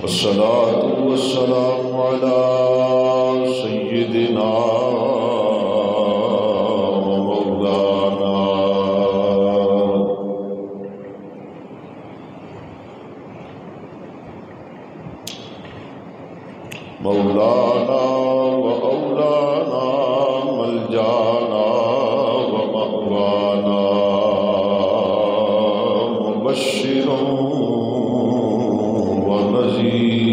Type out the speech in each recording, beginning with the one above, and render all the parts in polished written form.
والصلاة والسلام على سيدنا ومولانا وأولانا ملجانا ومأوانا مبشرا ونذيرا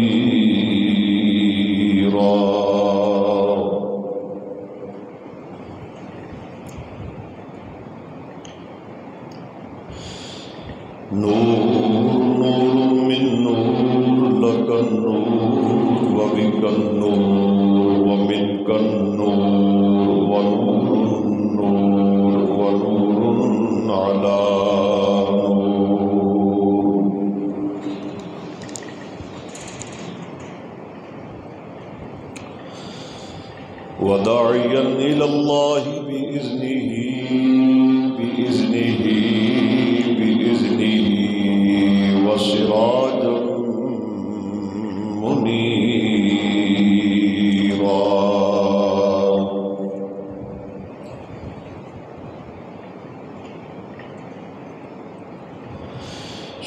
نور من نور لك النور وبك النور ومنك النور ونور النور ونور على نور وداعيا إلى الله بإذنه وسراجا منيرا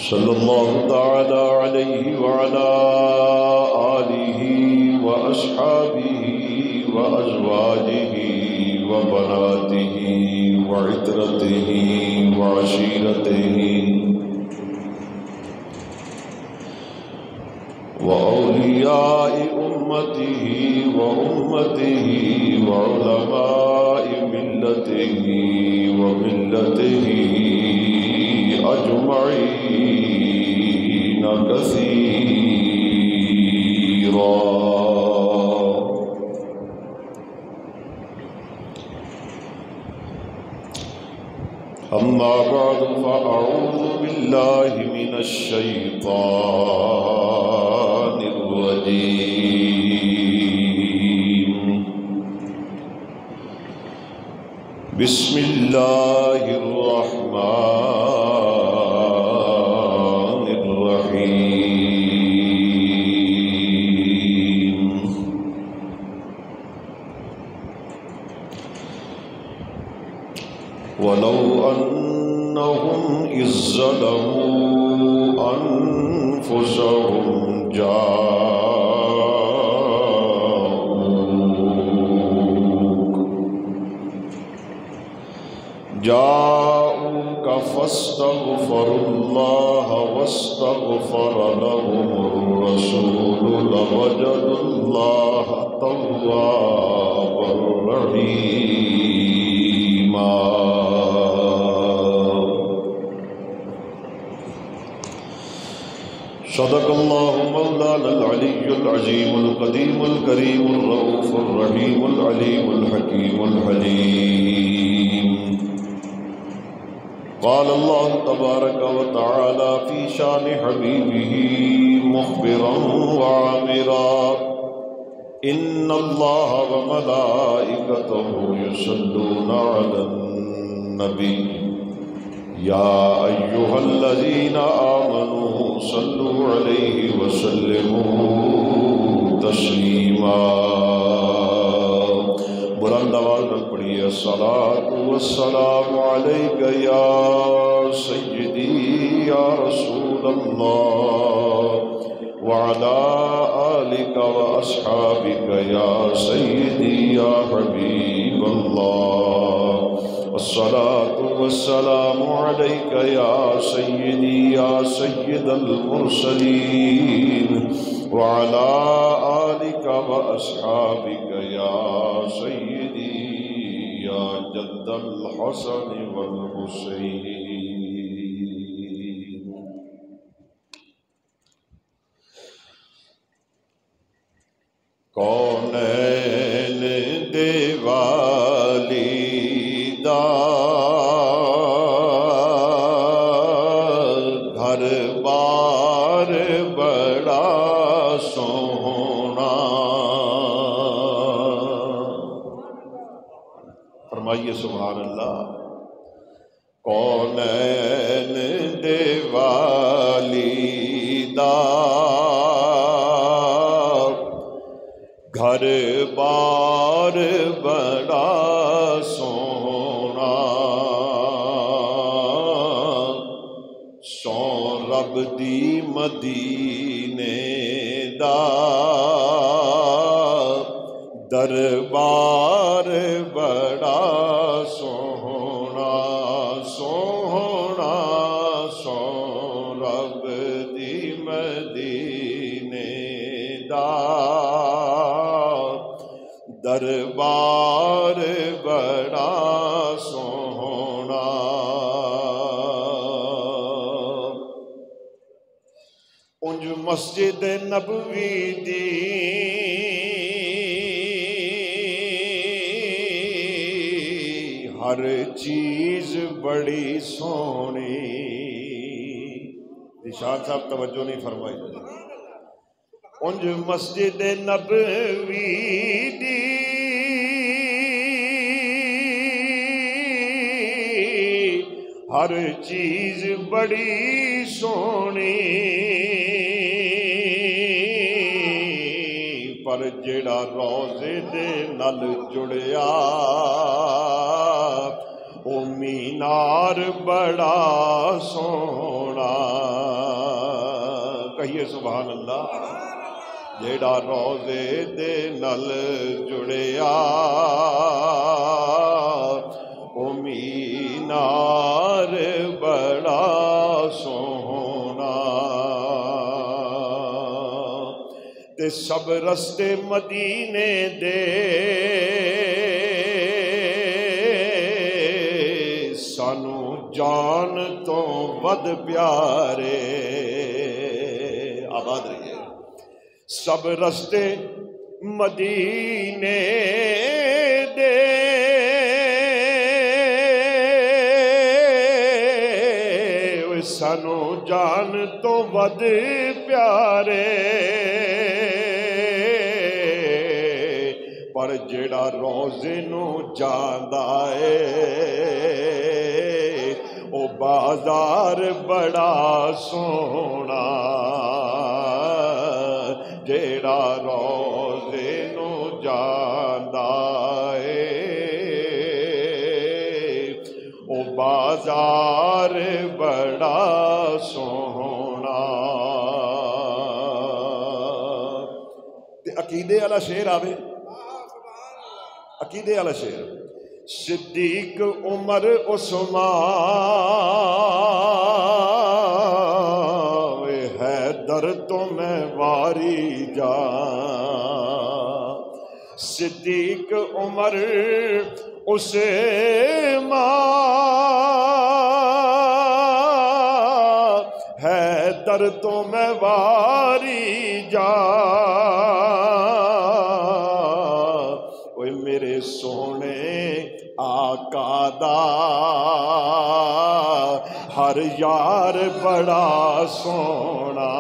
صلى الله تعالى عليه وعلى آله وأصحابه وأزواجه وبناته وعترته وعشيرته وأولياء أمته وعلماء ملته وملته أجمعين كثيرا. أما بعد فأعوذ بالله من الشيطان الرجيم. بسم الله الرحمن الرحيم. ولو أنهم إذ ظلموا أنفسهم جاءوك فاستغفروا الله واستغفر لهم الرسول لوجدوا الله توابا رحيما. صدق الله مولانا العلي العظيم القديم الكريم الرؤوف الرحيم العليم الحكيم الحليم. قال الله تبارك وتعالى في شان حبيبه مخبرا وعامرا: إن الله وملائكته يصلون على النبي يا أيها الذين آمنوا صلوا عليه وسلموا تسليما. بلند آواز میں پڑھیے: الصلاة والسلام عليك يا سيدي يا رسول الله وعلى آلك وأصحابك يا سيدي يا حبيب الله. الصلاة والسلام عليك يا سيدي يا سيد المرسلين وعلى آلك وأصحابك يا سيدي يا جد الحسن والحسين. کونین دیوالی گھر بار بڑا سونا. فرمائیے سبحان اللہ. کونین دیوالی سو رب دی مدینے دا دربار بڑا سوہنا سوہنا سو رب دی مدینے دا دربار بڑا سوہنا انج مسجد نبوی دی ہر چیز بڑی سونی ارشاد صاحب توجہ نہیں فرمائی انج مسجد نبوی دی ہر چیز بڑی سونی پر جڑا روزے دے نال جڑیا او مینار بڑا سونا کہیے سبحان اللہ جڑا روزے دے نال جڑیا او مینار بڑا سونا تے سب رستے مدینے دے سانو جان تو ود پیارے آباد رہیے سب رستے مدینے دے سانو جان تو ود پیارے پر جڑا روزے نو جاندا اے او بازار بڑا سونا جڑا روزے نو جاندا اے او بازار بڑا سونا تے عقیدے والا شعر آوے عقیدے والا شعر صدیق عمر عثمان حیدر تو میں واری جان صدیق عمر عثمان حیدر تو میں واری جان اوے میرے سونے آقا دا ہر یار بڑا سونا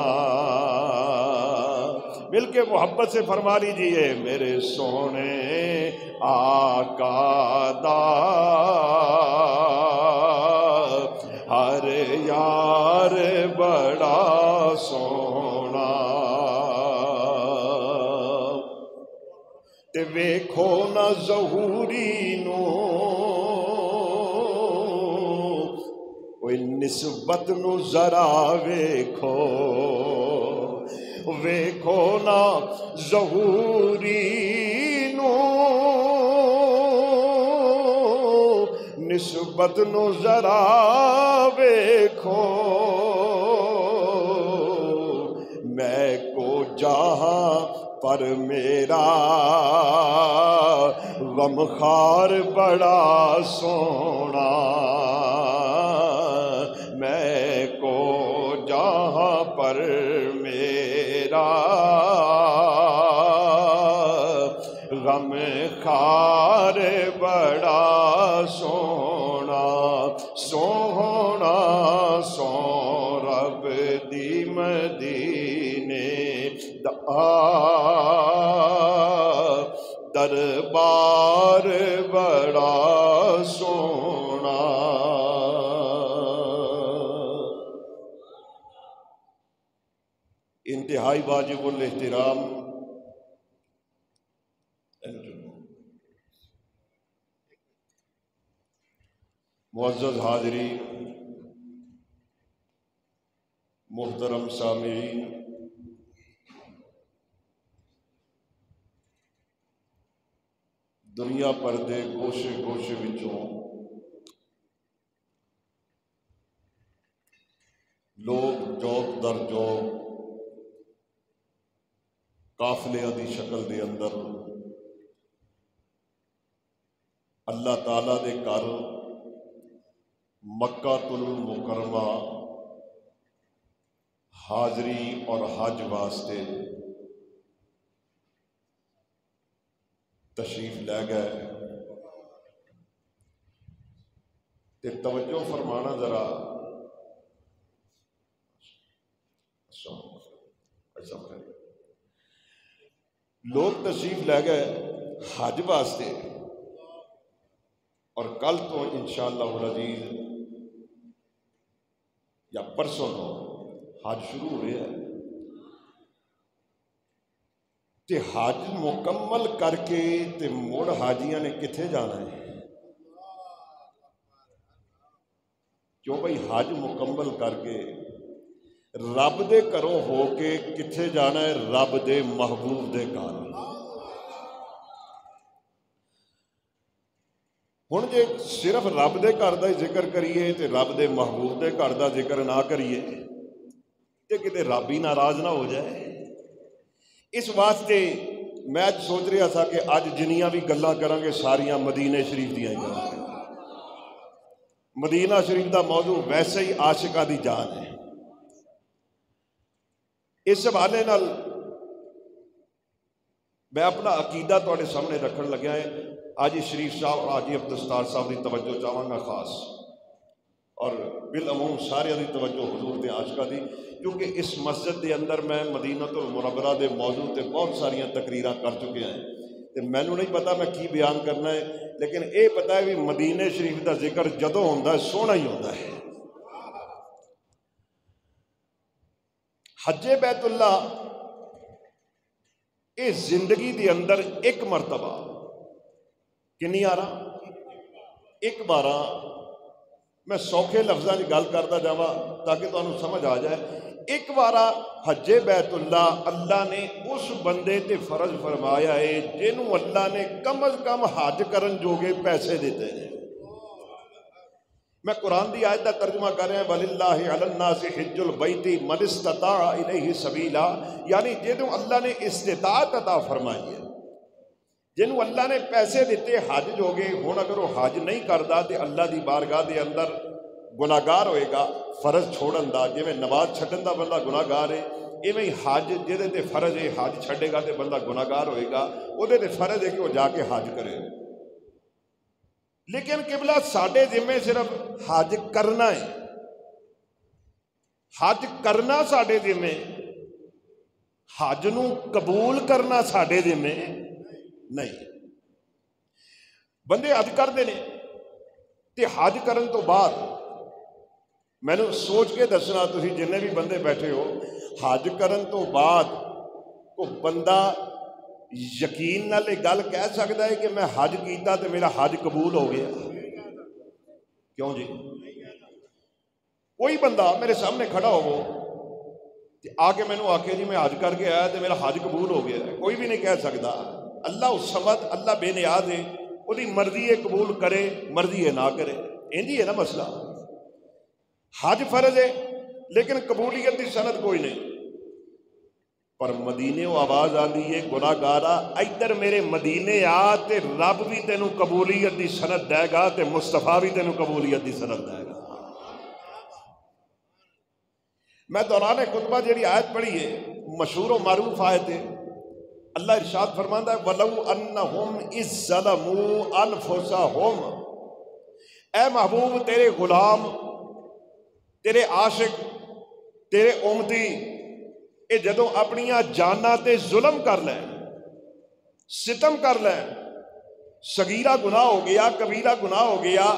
مل کے محبت سے فرما لیجئے میرے سونے آقا دا ہر یار بڑا سونا تے ویکھو نہ ظہوری نو کوئی نسبت نو ذرا ویکھو ویکھو نہ ظہوری نو نسبت نو ذرا ویکھو میں کو جہاں پر میرا غمخوار بڑا سونا میں کو جہاں پر میرا غمخوار بڑا سونا سونا سو رب دی مدینے دربار بڑا سونا انتہائی واجب الاحترام معزز حاضرین محترم سامعین، دنیا پر دے گوشے گوشے وچوں لوگ جوک در جوک قافلے دی شکل دے اندر اللہ تعالیٰ دے گھر مکہ المکرمہ حاضری اور حج واسطے تشریف لے گئے۔ تے توجہ فرمانا ذرا، لوگ تشریف لے گئے حج واسطے، اور کل تو انشاءاللہ العزیز یا پرسوں تو حج شروع ہو رہا ہے، تے حج مکمل کر کے تے مڑ حاجیاں نے کتھے جانا ہے؟ کیوں بھائی حج مکمل کر کے رب دے گھروں ہو کے کتھے جانا ہے؟ رب دے محبوب دے گھر۔ ہن جے صرف رب دے گھر دا ذکر کریے تے رب دے محبوب دے گھر دا ذکر نہ کریے تے کتے رب ہی ناراض نہ ہو جائے۔ اس واسطے میں اج سوچ رہا تھا کہ اج جنیاں بھی گلاں کراں گے ساریاں مدینے شریف دیاں ہی کراں گے۔ مدینہ شریف دا موضوع ویسے ہی عاشقاں دی جان ہے۔ اس حوالے نال میں اپنا عقیدہ تواڈے سامنے رکھن لگا ہے۔ حاجی شریف صاحب اور حاجی عبدالستار صاحب کی توجہ چاہواں گا خاص، اور بالعموم سارے دی توجہ حضور دے عاشقاں دی، کیونکہ اس مسجد دے اندر میں مدینہ المنورہ دے موضوع تے بہت ساریاں تقریراں کر چکے ہیں، تے مینوں نہیں پتا میں کی بیان کرنا ہے، لیکن اے پتا ہے بھی مدینہ شریف دا ذکر جدوں ہوندا ہے سونا ہی ہوندا ہے۔ حج بیت اللہ اے زندگی دے اندر ایک مرتبہ کنی آرا ایک بارہ، میں سوکھے لفظاں دی گل کرتا جاواں تاکہ تانوں سمجھ آ جائے۔ ایک بارہ حج بیت اللہ اللہ نے اس بندے تے فرض فرمایا ہے جنوں اللہ نے کم از کم حج کرن جوگے پیسے دیتے ہیں۔ میں قرآن دی آیت کا ترجمہ کر رہا ہیں، وَلِلَّهِ عَلَى النَّاسِ حِجُّ الْبَيْتِ مَنِ اسْتَطَاعَ إِلَيْهِ سَبِيلًا، یعنی جنوں اللہ نے استطاعت عطا فرمائی ہے، جنوں اللہ نے پیسے دیتے حج جوگے، ہن اگر وہ حج نہیں کردا تے اللہ دی بارگاہ دے اندر گناہگار ہوئے گا فرض چھوڑن دا، جویں نماز چھڈن دا بندہ گناہگار ہے، ایویں حج جہدے تے فرض ہے حج چھڈے گا تے بندہ گناہگار ہوئے گا، اودے تے فرض ہے کہ وہ جا کے حج کرے۔ لیکن قبلہ ساڈے ذمے صرف حج کرنا ہے، حج کرنا ساڈے ذمے، حج نو قبول کرنا ساڈے ذمے نہیں۔ بندے حج کرتے ہیں تے حج کرن تو بعد میں نے سوچ کے دسنا، تسی جنہیں بھی بندے بیٹھے ہو، حج کرن تو بعد کو بندہ یقین نال یہ گل کہہ سکتا ہے کہ میں حج کیتا تے میرا حج قبول ہو گیا؟ کیوں جی؟ کوئی بندہ میرے سامنے کھڑا ہو آ کے مینوں آکھے جی میں حج کر کے آیا تے میرا حج قبول ہو گیا، کوئی بھی نہیں کہہ سکتا۔ اللہ الصمد، اللہ بے نیاز ہے، وہ دی مرضی ہے قبول کرے مرضی ہے نہ کرے، انجی ہے نا مسئلہ۔ حج فرض ہے لیکن قبولیت کی سند کوئی نہیں، پر مدینے و آواز آندی ہے گناہگارا ادھر میرے مدینے آ تے رب بھی تینوں قبولیت دی سند دے گا تے مصطفیٰ بھی تینوں قبولیت دی سند دے گا۔ میں دوران خطبہ جیڑی آیت پڑھی ہے مشہور و معروف آیت ہے، اللہ ارشاد فرماندا ہے وَلَوْ أَنَّهُمْ إِذْ ظَلَمُوا أَنفُسَهُمْ، اے محبوب تیرے غلام، تیرے عاشق، تیرے امتی، اے جدوں اپنیاں جاناں تے ظلم کر لیں، ستم کر لیں، صغیرہ گناہ ہو گیا، کبیرہ گناہ ہو گیا،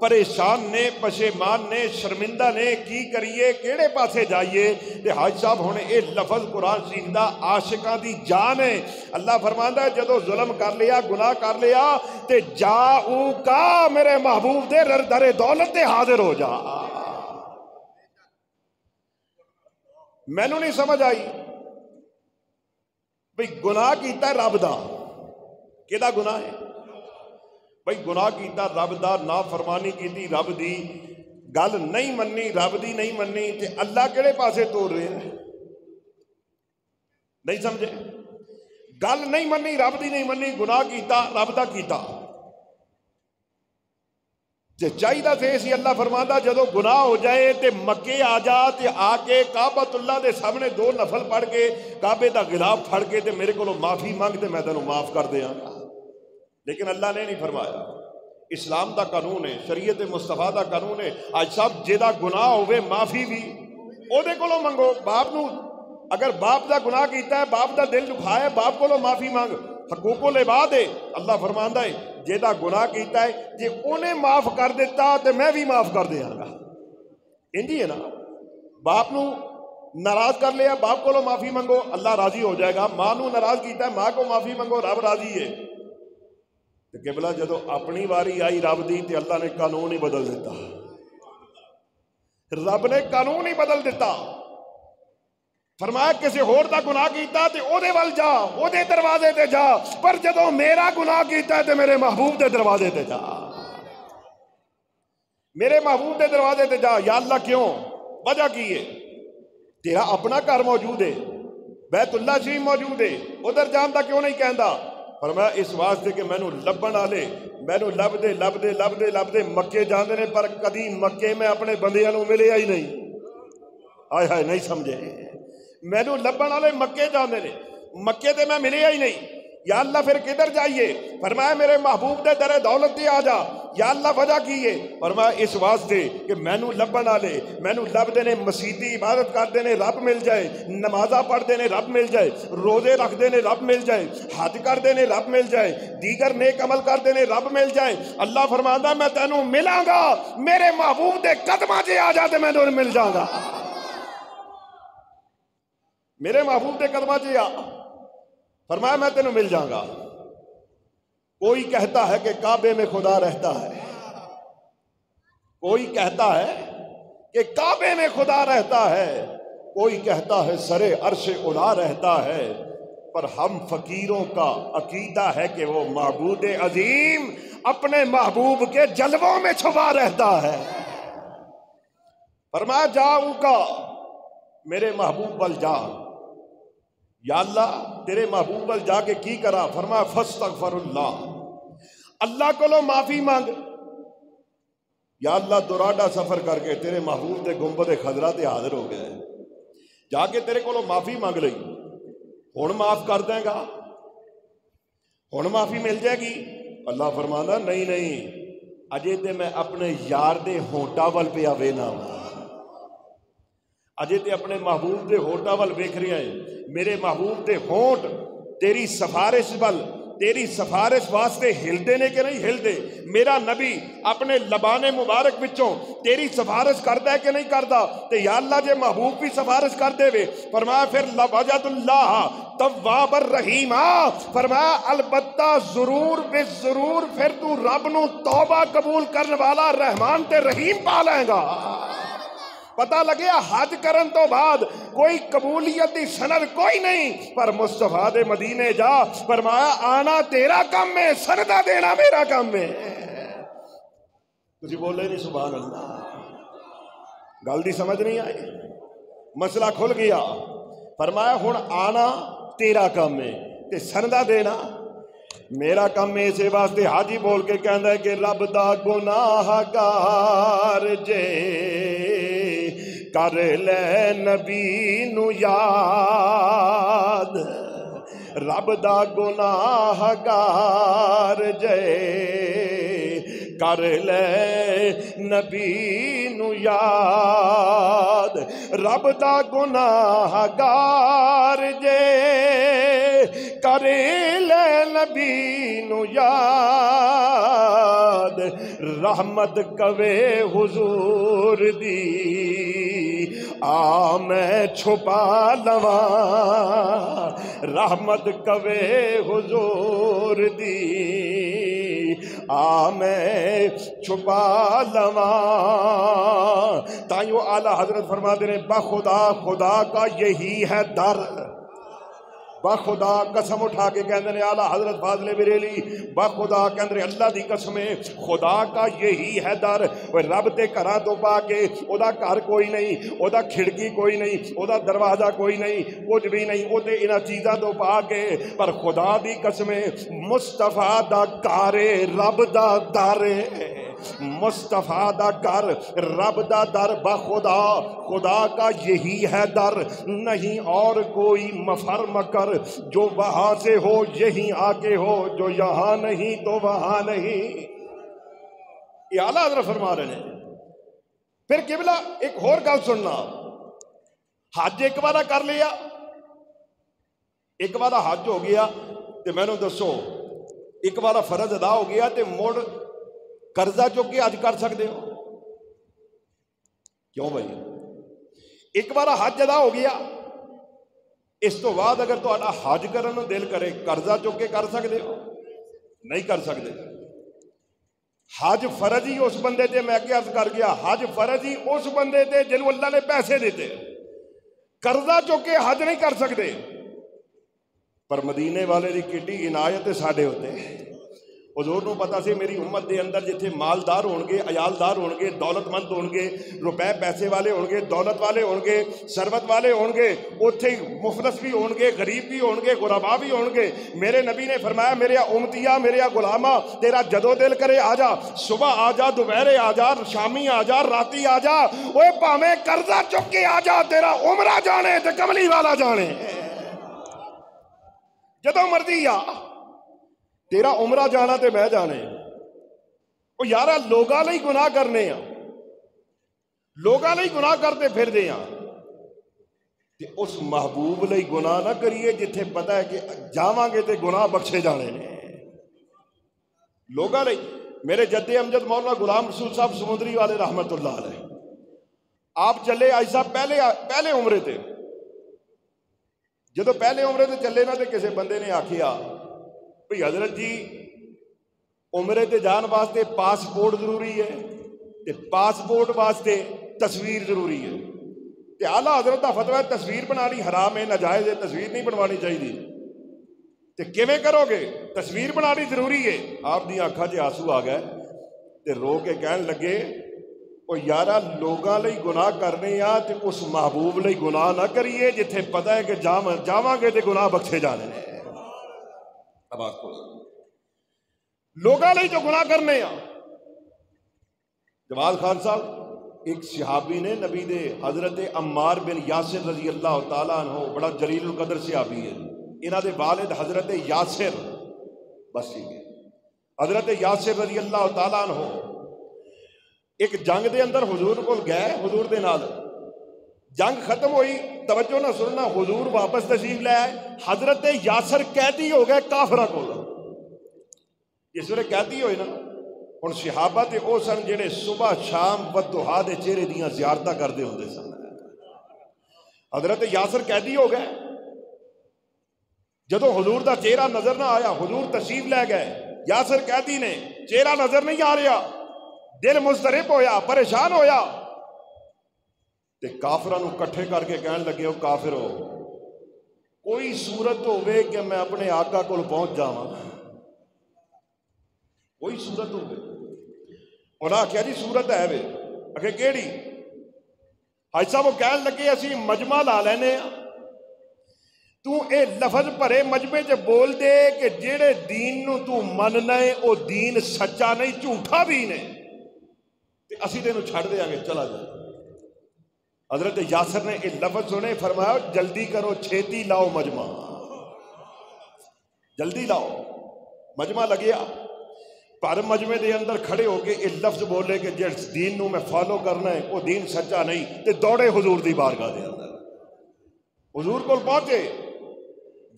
پریشان نے، پشیمان نے، شرمندہ نے، کی کریے کیڑے پاسے جائیے؟ تے حاج صاحب ہونے اے لفظ قرآن سیکھدا عاشقاں دی جان ہے۔ اللہ فرماندا ہے جدو ظلم کر لیا، گناہ کر لیا تے جاؤ کا میرے محبوب دے در دولت تے حاضر ہو جا۔ مینوں نہیں سمجھ آئی بھئی گناہ کیتا ہے رب دا، کیدا گناہ ہے بھئی؟ گناہ کیتا رب دا، نافرمانی کیتی رب دی، گل نہیں مننی رب دی نہیں مننی، تے اللہ کہڑے پاسے توڑ رہے ہیں؟ نہیں سمجھے؟ گل نہیں مننی رب دی نہیں مننی، گناہ کیتا رب دا کیتا تے چاہیے تھے سی اللہ فرماندا جدو گناہ ہو جائے تے مکے آ جا تے آ کے کعبۃ اللہ دے سامنے 2 نفل پڑھ کے کعبے دا غلاف پھڑ کے تے میرے کو معافی مانگ تے میں تینوں معاف کر دیاں گا، لیکن اللہ نے نہیں فرمایا۔ اسلام دا قانون ہے، شریعت مصطفیٰ دا قانون ہے، اج سب جیدا گناہ ہوئے معافی بھی او دے کولوں منگو۔ باپ نو اگر باپ دا گناہ کیتا ہے، باپ دا دل دکھایا ہے، باپ کولوں معافی مانگ، حقوق العباد ہے۔ اللہ فرماندا ہے جیدا گناہ کیتا ہے جے اونے معاف کر دیتا تے میں بھی معاف کر دیاں گا، انجی ہے نا؟ باپ نو ناراض کر لیا، باپ کولوں معافی منگو، اللہ راضی ہو جائے گا۔ ماں نو ناراض کیتا ہے، ماں کو معافی منگو، رب راضی ہے۔ قبلہ جدو اپنی واری آئی رب دی تے اللہ نے قانون ہی بدل دیتا، رب نے قانون ہی بدل دیتا۔ فرمایا کسی ہور دا گناہ کیتا تے او دے ول جا، او دے دروازے تے جا، پر جدو میرا گناہ کیتا تے میرے محبوب دے دروازے تے جا، میرے محبوب دے دروازے تے جا۔ یا اللہ کیوں؟ وجہ کی ہے؟ تیرا اپنا گھر موجود ہے، بیت اللہ شریف موجود ہے، ادھر جان دا کیوں نہیں کہندا؟ فرمایا اس واسطے کہ مینوں لبن والے مینوں لبدے لبدے لبدے لبدے مکے جاندے نے، پر کدی مکے میں اپنے بندیاں نوں ملیا ہی نہیں۔ آئے ہائے نہیں سمجھے؟ مینوں لبن والے مکے جاندے نے، مکے تے میں ملیا ہی نہیں۔ یا اللہ پھر کدھر جائیے؟ فرمایا میرے محبوب دے در دولت تے آ جا۔ یا اللہ وجہ کی ہے؟ فرمایا اس واسطے کہ مینوں لبن والے مینوں لبدے نے، مسیتی عبادت کردے نے رب مل جائے، نمازاں پڑھدے نے رب مل جائے، روزے رکھدے نے رب مل جائے، حج کردے نے رب مل جائے، دیگر نیک عمل کردے نے رب مل جائے۔ اللہ فرماندا میں تینوں ملاں گا، میرے محبوب دے قدماں تے آ جا تے میں تینوں مل جاں گا، میرے محبوب دے قدماں تے آ۔ فرمایا میں تینوں مل جاں گا۔ کوئی کہتا ہے کہ کعبے میں خدا رہتا ہے، کوئی کہتا ہے کہ کعبے میں خدا رہتا ہے، کوئی کہتا ہے سرے عرش اعلیٰ رہتا ہے، پر ہم فقیروں کا عقیدہ ہے کہ وہ معبود عظیم اپنے محبوب کے جلووں میں چھپا رہتا ہے۔ فرمایا جاؤں کا میرے محبوب ول جا۔ یا اللہ تیرے محبوب ول جا کے کی کرا؟ فرمایا فاستغفر اللہ، اللہ کو لو معافی مانگ۔ یا اللہ دوراڈا سفر کر کے تیرے محبوب دے گنبد خضرا تے حاضر ہو گئے، جا کے تیرے کو لو معافی مانگ لئی، ہن معاف کر دیں گا، ہن معافی مل جائے گی؟ اللہ فرمانا نہیں نہیں، اجے تے میں اپنے یار دے ہونٹا ول پیا وینا، اجے تے اپنے محبوب دے ہونٹا ول ویکھ رہے ہیں۔ میرے محبوب دے ہونٹ تیری سفارش ول، تیری سفارش واسطے ہلدے نے کہ نہیں ہلدے؟ میرا نبی اپنے لبان مبارک وچوں تیری سفارش کردا ہے کہ نہیں کردا؟ تے یا اللہ جے محبوب بھی سفارش کر دے وے، فرمایا پھر لوجد اللہ تواب الرحیم، فرمایا البتہ ضرور بے ضرور پھر تو رب نو توبہ قبول کرنے والا رحمان تے رحیم پا لیں گا۔ پتہ لگیا حج کرن تو بعد کوئی قبولیت دی سند کوئی نہیں، پر مصطفیٰ دے مدینے جا، فرمایا آنا تیرا کم ہے، سندہ دینا میرا کم ہے۔ تجھے بولے نہیں سبحان اللہ؟ گل دی سمجھ نہیں آئی؟ مسئلہ کھل گیا۔ فرمایا ہن آنا تیرا کم ہے تے سندہ دینا میرا کم ہے۔ اسے واسطے حاجی بول کے کہندا ہے کہ رب دا گناہ گار جے کر لے نبی نو یاد، رب دا گناہ گار جے کر لے نبی نو یاد، رب دا گناہ گار جے کر لے نبی نو یاد، رحمت کوے حضور دی آ میں چھپا لواں، رحمت کوے حضور دی آ میں چھپا لواں. تائیوں اعلیٰ حضرت فرما دے رہے بخدا خدا کا یہی ہے در. بخدا قسم اٹھا کے کہندے نے اعلیٰ حضرت فاضل بریلی بخدا کہندے اللہ دی قسم خدا کا یہی ہے در. رب تے گھراں تو پا کے او دا گھر کوئی نہیں, او دا کھڑکی کوئی نہیں, او دا دروازہ کوئی نہیں, کچھ بھی نہیں, او تے انہاں چیزاں تو پا کے. پر خدا دی قسم مصطفیٰ دا گھر رب دا در, مصطفیٰ دا گھر رب دا در. بخدا خدا کا یہی ہے در, نہیں اور کوئی مفر مکر جو وہاں سے ہو یہیں آ کے ہو, جو یہاں نہیں تو وہاں نہیں. یہ اعلیٰ حضرت فرما رہے ہیں. پھر قبلہ ایک اور گل سننا, حج ایک بارہ کر لیا, ایک بارہ حج ہو گیا تے میں نے دسو ایک بارہ فرض ادا ہو گیا تے مڑ قرضہ چک کے حج کر سکتے ہو؟ کیوں بھائی؟ ایک بارہ حج ادا ہو گیا, اس تو بعد اگر تو حج کرن نو دل کرے قرضہ چک کے کر سکتے ہو؟ نہیں کر سکتے. حج فرض ہی اس بندے تے, میں کیا عرض کر گیا, حج فرض ہی اس بندے تے جنہوں اللہ نے پیسے دیتے. قرضہ چک کے حج نہیں کر سکتے. پر مدینے والے دی کڈی عنایت ساڈے ہوتے. حضور نو پتا سی میری امت دے اندر جتھے مالدار ہون گے, عیالدار ہون گے, دولت مند ہون گے, روپے پیسے والے ہون گے, دولت والے ہون گے, ثروت والے ہون گے, اوتھے مفلس بھی ہون گے, غریب بھی ہون گے, غربا بھی ہون گے. میرے نبی نے فرمایا میرے امتیا, میرے غلامہ, تیرا جدو دل کرے آ جا, صبح آ جا, دوپہرے آ جا, شامی آ جا, راتی آ جا, اوے پاویں قرضہ چک کے آ جا, تیرا عمرہ جانے تے کملی والا جانے. جدو مرضی آ, تیرا عمرہ جانا تے میں جانے. او یارا لوگاں لئی گناہ کرنے ہیں, لوگاں لئی گناہ کرتے پھر دے ہیں, تے اس محبوب لئی گناہ نہ کریے جتھے پتہ ہے کہ جاواں گے تے گناہ بخشے جانے نے. لوگاں لئی میرے جد امجد مولانا غلام رسول صاحب سمندری والے رحمت اللہ علیہ, آپ چلے آئی صاحب پہلے عمرے تے. جدو پہلے عمرے تے چلے نا تے کسے بندے نے آکھیا بھئی حضرت جی عمرے تے جان واسطے پاسپورٹ ضروری ہے, تے پاسپورٹ واسطے تصویر ضروری ہے. تے اعلیٰ حضرت دا فتویٰ ہے تصویر بنانی حرام ہے, ناجائز ہے, تصویر نہیں بنوانی چاہیے. تے کیویں کرو گے؟ تصویر بنانی ضروری ہے. آپ دی آنکھاں 'چ آنسو آ گئے تے رو کے کہن لگے او یارا لوگاں لئی گناہ کرنے آ تے اس محبوب لئی گناہ نہ کریے جتھے پتہ ہے کہ جاواں گے تے گناہ بخشے جانے نے. اب آپ کو لوگاں لئی جو گناہ کرنے ہیں. جمال خان صاحب ایک صحابی نے نبی دے حضرت عمار بن یاسر رضی اللہ تعالیٰ عنہ, بڑا جلیل القدر صحابی ہے, انہاں دے والد حضرت یاسر, بس ٹھیک ہے, حضرت یاسر رضی اللہ تعالیٰ عنہ ایک جنگ دے اندر حضور کو گئے, حضور دے نال جنگ ختم ہوئی, توجہ نہ سننا, حضور واپس تشریف لے آئے, حضرت یاسر قیدی ہو گئے کافراں کول. جس ویلے قیدی ہوئے نا, ہن صحابہ تے او سن جڑے صبح شام والضحیٰ دے چہرے دیاں زیارتاں کردے ہوندے سن. حضرت یاسر قیدی ہو گئے, جدو حضور دا چہرہ نظر نہ آیا, حضور تشریف لے گئے, یاسر قیدی نے چہرہ نظر نہیں آ رہا, دل مضطرب ہویا, پریشان ہویا, تے کافراں نو کٹھے کر کے کہن لگے او کافرو کوئی صورت ہوے کہ میں اپنے آقا کول پہنچ جاواں, کوئی صورت ہوے. انہاں آکھیا جی صورت ہے وے. اکھے کیڑی؟ حاج صاحب وہ کہن لگے اسی مجمع لا لینے ہیں, تو اے لفظ بھرے مجمع چ بول دے کہ جیڑے دین نو تو مننا ہے او دین سچا نہیں جھوٹا دین ہے, تے اسی تینوں چھڑ دیاں گے, چلا جا. حضرت یاسر نے ایک لفظ سنے, فرمایا جلدی کرو, چھیتی لاؤ مجمع, جلدی لاؤ. مجمع لگیا, پر مجمع دے اندر کھڑے ہو کے ایک لفظ بولے کہ جس دین نو میں فالو کرنا ہے وہ دین سچا نہیں, تے دوڑے حضور دی بارگاہ دے اندر. حضور کو پہنچے,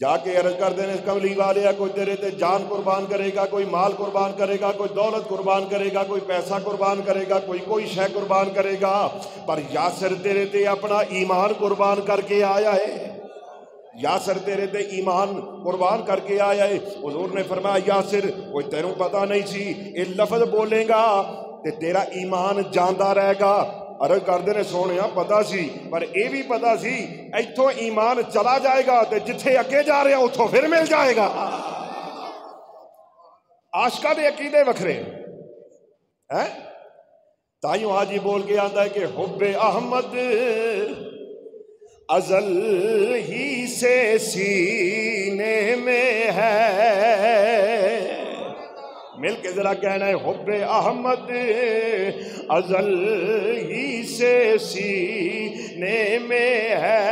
جا کے عرض کر دینے کملی والے, کوئی تیرے تے جان قربان کرے گا, کوئی مال قربان کرے گا, کوئی دولت قربان کرے گا, کوئی پیسہ قربان کرے گا, کوئی شے قربان کرے گا, پر یاسر تیرے تے اپنا ایمان قربان کر کے آیا ہے. یاسر تیرے تے ایمان قربان کر کے آیا ہے. حضور نے فرمایا یاسر وہ تیروں پتہ نہیں سی یہ لفظ بولے گا تے تیرا ایمان جاندہ رہے گا. عرض کردے نے سونیا پتہ سی پر اے بھی پتہ سی ایتھوں ایمان چلا جائے گا تے جتھے اگے جا رہے اتھوں پھر مل جائے گا. عاشقاں دے عقیدے وکھرے ہیں. تائیوں آج ہی بول کے آتا ہے کہ حب احمد ازل ہی سے سینے میں ہے. مل کے ذرا کہنا ہے حب احمد ازل ہی سے سینے میں ہے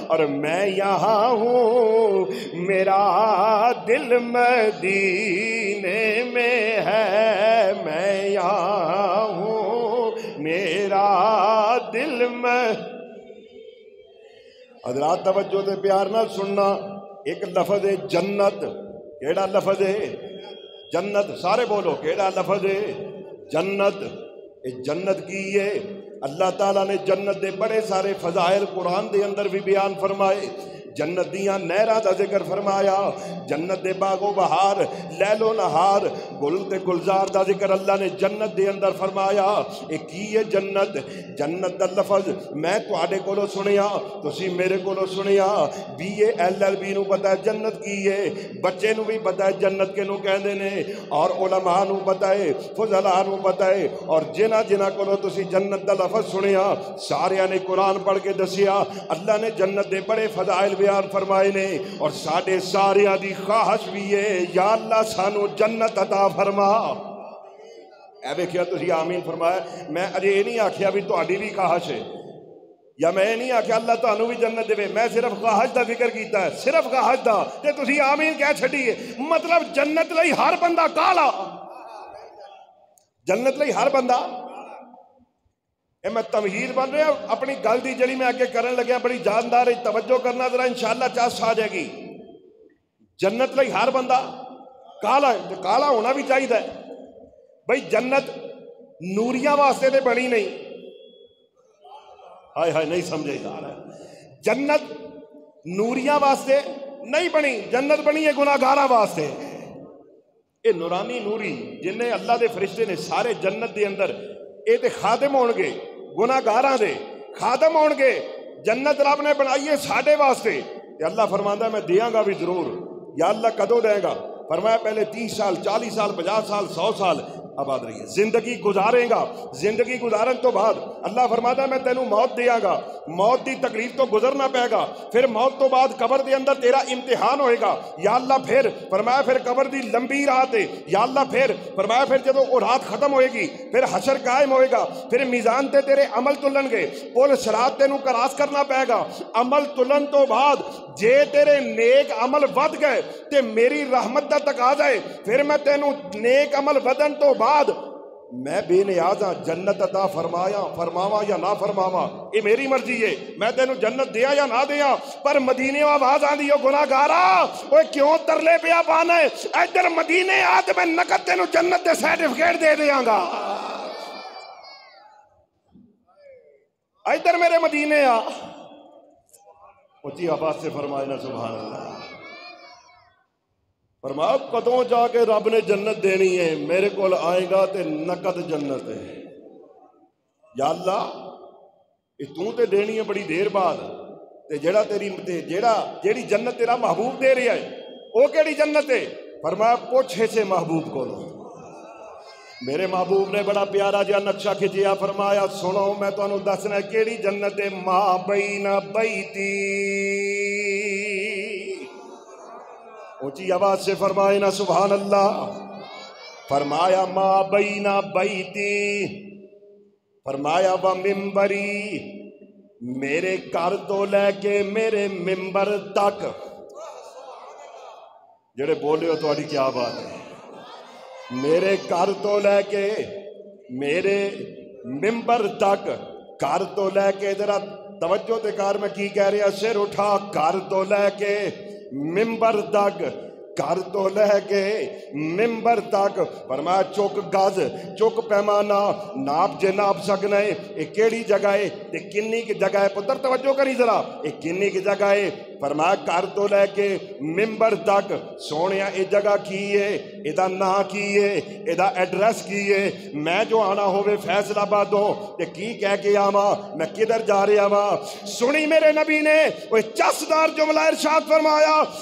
اور میں یہاں ہوں میرا دل مدینے میں ہے. میں یہاں ہوں میرا دل میں. حضرات توجہ دے پیار نہ سننا. ایک لفظ ہے جنت. کیڑا لفظ ہے جنت؟ سارے بولو کیڑا لفظ ہے جنت. جنت کی ہے اللہ تعالیٰ نے جنت دے بڑے سارے فضائل قرآن دے اندر بھی بیان فرمائے. جنت دیاں نہراں دا ذکر فرمایا. جنت دے باغ و بہار لیل و نہار گل تے گلزار دا ذکر اللہ نے جنت دے اندر فرمایا. ایک کی ہے جنت؟ جنت دا لفظ میں تواڈے کولوں سنیا تسی میرے کولوں سنیا. BA LLB نو پتہ ہے جنت کی ہے. بچے نو بھی پتہ ہے جنت کے نو کہندے نے اور علماء نو پتہ ہے فضلاء نو پتہ ہے. اور جنہ کولوں تسی جنت دا لفظ سنیا ساریاں نے قرآن پڑھ کے دسیا. اللہ نے جنت دے بڑے فضائل بیان فرمائے نے اور ساڈے ساریاں دی خواہش بھی ہے یا اللہ سانو جنت عطا فرما. اے ویکھیا تسی آمین فرمایا. میں اجے یہ نہیں آکھیا بھی تہاڈی بھی خواہش ہے یا میں نہیں آکھیا اللہ تانوں بھی جنت دے. میں صرف خواہش دا ذکر کیتا ہے صرف خواہش دا تے تسی آمین کہہ چھڈی ہے. مطلب جنت لئی ہر بندہ کالا جنت لئی ہر بندہ. اے میں تمہید بن رہا اپنی گل دی جڑی میں آگے کرن لگیا بڑی جاندار ہے. توجہ کرنا ذرا انشاءاللہ چاس آ جائے گی. جنت لئی ہر بندہ کالا ہے. کالا ہونا بھی چاہیے بھئی. جنت نوریاں واسطے تے بنی نہیں. ہائے ہائے نہیں سمجھے جا رہا. جنت نوریاں واسطے نہیں بنی. جنت بنی ہے گناہگاراں واسطے. اے نورانی نوری جن نے اللہ دے فرشتے نے سارے جنت دے اندر اے تے خادم ہون گے گناہگاراں دے خادم ہون گے. جنت رب نے بنائیے ساڈے واسطے. تے اللہ فرماندا ہے میں دیاں گا بھی ضرور. یا اللہ کدوں دے گا؟ فرمایا پہلے 30 سال 40 سال 50 سال 100 سال آباد رہی ہے زندگی گزارے گا. زندگی گزارن تو بعد اللہ فرماتا ہے میں تینوں موت دیاں گا. موت دی تکلیف تو گزرنا پائے گا. پھر موت تو بعد قبر دے اندر تیرا امتحان ہوئے گا. یا اللہ پھر فرمایا پھر قبر دی لمبی رات ہے. یا اللہ پھر فرمایا پھر جب وہ رات ختم ہوئے گی پھر حشر قائم ہوئے گا. پھر میزان تے تیرے عمل تلن گے. پل صراط تینوں کراس کرنا پائے گا. عمل تلن تو بعد جے تیرے نیک عمل ود گئے تے میری رحمت دا تقاضا ہے پھر میں تینوں نیک عمل ودن تو بعد میں بے نیاز ہاں. جنت عطا فرماواں یا نہ فرماواں یہ میری مرضی ہے. میں تینوں جنت دیا یا نہ دیا. پر مدینے آواز آندی ہو گناہگارا اوے کیوں ترلے پیا پانا ہے؟ ادھر مدینے آ تے میں نقد تینوں جنت دے سرٹیفکیٹ دے دیاں گا. ادھر میرے مدینے آ. اونچی آواز سے فرمائے نا سبحان اللہ. فرمایا کدوں جا کے رب نے جنت دینی ہے؟ میرے کول آئے گا تے نقد جنت ہے. یا اللہ یہ تو تے دینی ہے بڑی دیر بعد. تے جیڑی جنت تیرا محبوب دے رہا ہے وہ کیڑی جنت ہے؟ فرمایا پوچھے سے محبوب کو لو. میرے محبوب نے بڑا پیارا جہا نقشہ کھچیا. فرمایا سنو میں تانوں دسنا کیڑی جنت ہے. ما بین بیتی. اونچی آواز سے فرمائے نا سبحان اللہ. فرمایا ما بین بیتی. فرمایا و ممبری. میرے گھر تو لے کے میرے ممبر تک. جڑے بولے ہو تہاڈی کیا بات ہے. میرے گھر تو لے کے میرے ممبر تک. گھر تو لے کے ذرا توجہ تے کار میں کی کہہ رہا. سر اٹھا. گھر تو لے کے ممبر تک گھر تو لے کے ممبر تک فرمایا چک گز چک پیمانہ ناپ جے ناپ سکنا ہے یہ کیڑی جگہ ہے تے کنی کی جگہ ہے پتر توجہ کری ذرا یہ کنی کی جگہ ہے فرمایا گھر تو لے کے ممبر تک سونیا یہ جگہ کی ہے یہ نا کی ہے یہ ایڈریس کی ہے میں جو آنا ہوئے فیصل آبادوں تے کی کہہ کے آواں میں کدھر جا رہا ہاں سنی میرے نبی نے وہ چسدار جملہ ارشاد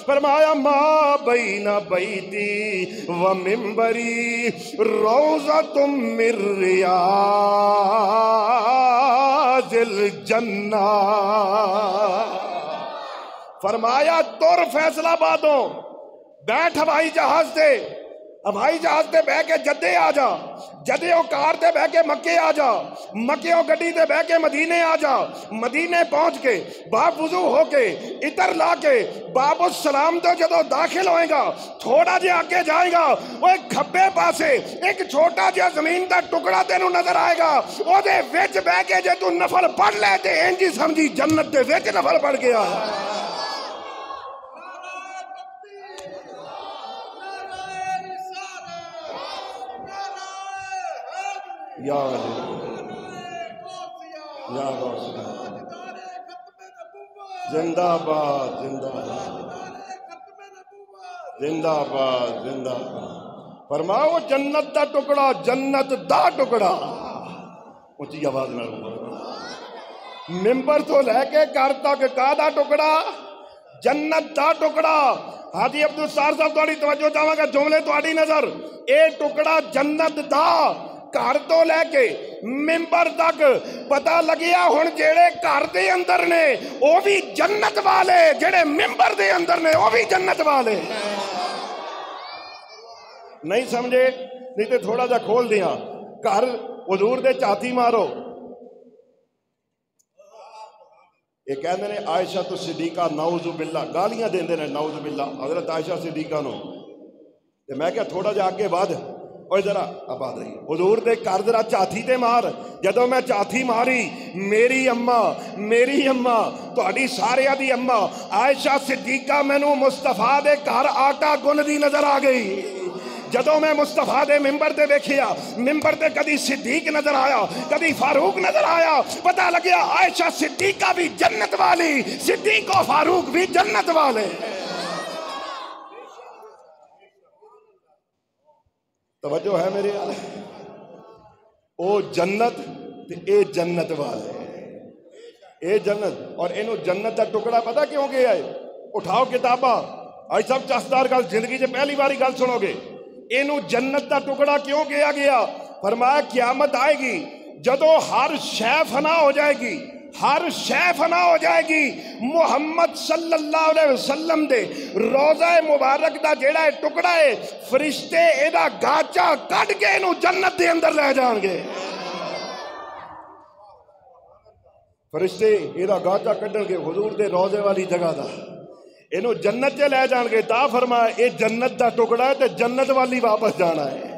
فرمایا ما بین بیتی و ممبری روضۃ من ریاض الجنہ فرمایا تر فیصل آبادوں بیٹھ ہوائی جہاز دے بہ کے جدے آ جا جدے او کار تے بہ کے مکے آ جا مکے او گڈی تے بہ کے مدینے آ جا مدینے پہنچ کے باب وضو ہو کے عطر لا کے باب السلام تو جدو داخل ہوئے گا تھوڑا جے آگے جائے گا وہ ایک کھبے پاسے ایک چھوٹا جے زمین دا ٹکڑا تینوں نظر آئے گا او دے وچ بہ کے جے تو نفل پڑھ لے تے انجی سمجھی جنت دے وچ نفل پڑھ گیا یا زندہ باد زندہ باد زندہ باد فرماؤ جنت دا ٹکڑا جنت دا ٹکڑا اونچی آواز نہ ممبر تو لے کے گھر تک کا دا ٹکڑا جنت دا ٹکڑا حاجی عبدالستار صاحب تھوڑی توجہ چاہواں گا جملے تھوڑی نظر اے ٹکڑا جنت دا گھر تو لے کے ممبر تک پتہ لگیا ہن جیڑے گھر دے اندر نے وہ بھی جنت والے جیڑے ممبر دے اندر نے وہ بھی جنت والے نہیں سمجھے نہیں تے تھوڑا جا کھول دیا گھر حضور دے چاتی مارو یہ کہندے نے عائشہ تو صدیقہ نعوذ باللہ گالیاں دیندے نے نعوذ باللہ حضرت عائشہ صدیقہ نو تے میں کہا تھوڑا جا آگے بعد اوہ ذرا آباد رہی حضور دے کر ذرا چاتی تے مار جدو میں چاتی ماری میری اماں تہاڈی سارے دی اماں عائشہ صدیقہ مینوں مصطفیٰ دے گھر آٹا گن دی نظر آ گئی جدو میں مصطفیٰ دے ممبر تے دیکھیا ممبر تے کدی صدیق نظر آیا کدی فاروق نظر آیا پتہ لگیا عائشہ صدیقہ بھی جنت والی صدیق و فاروق بھی جنت والے توجہ ہے میرے آلے او جنت تے اے جنت والے اے جنت اور اینو جنت دا ٹکڑا پتہ کیوں گیا ہے اٹھاؤ کتاباں آج سب چاستار گل زندگی سے پہلی باری گل سنو گے اینو جنت دا ٹکڑا کیوں گیا فرمایا قیامت آئے گی جدو ہر شے فنا ہو جائے گی ہر شے فنا ہو جائے گی محمد صلی اللہ علیہ وسلم دے روضہ مبارک دا جیڑا ہے ٹکڑا ہے فرشتے ایدہ گاچا کٹ کے انہوں جنت دے اندر لے جان گے فرشتے ایدہ گاچا کٹن کے حضور دے روضے والی جگہ دا انہوں جنت سے لے جان گے تا فرمایا اے جنت دا ٹکڑا ہے تے جنت والی واپس جانا ہے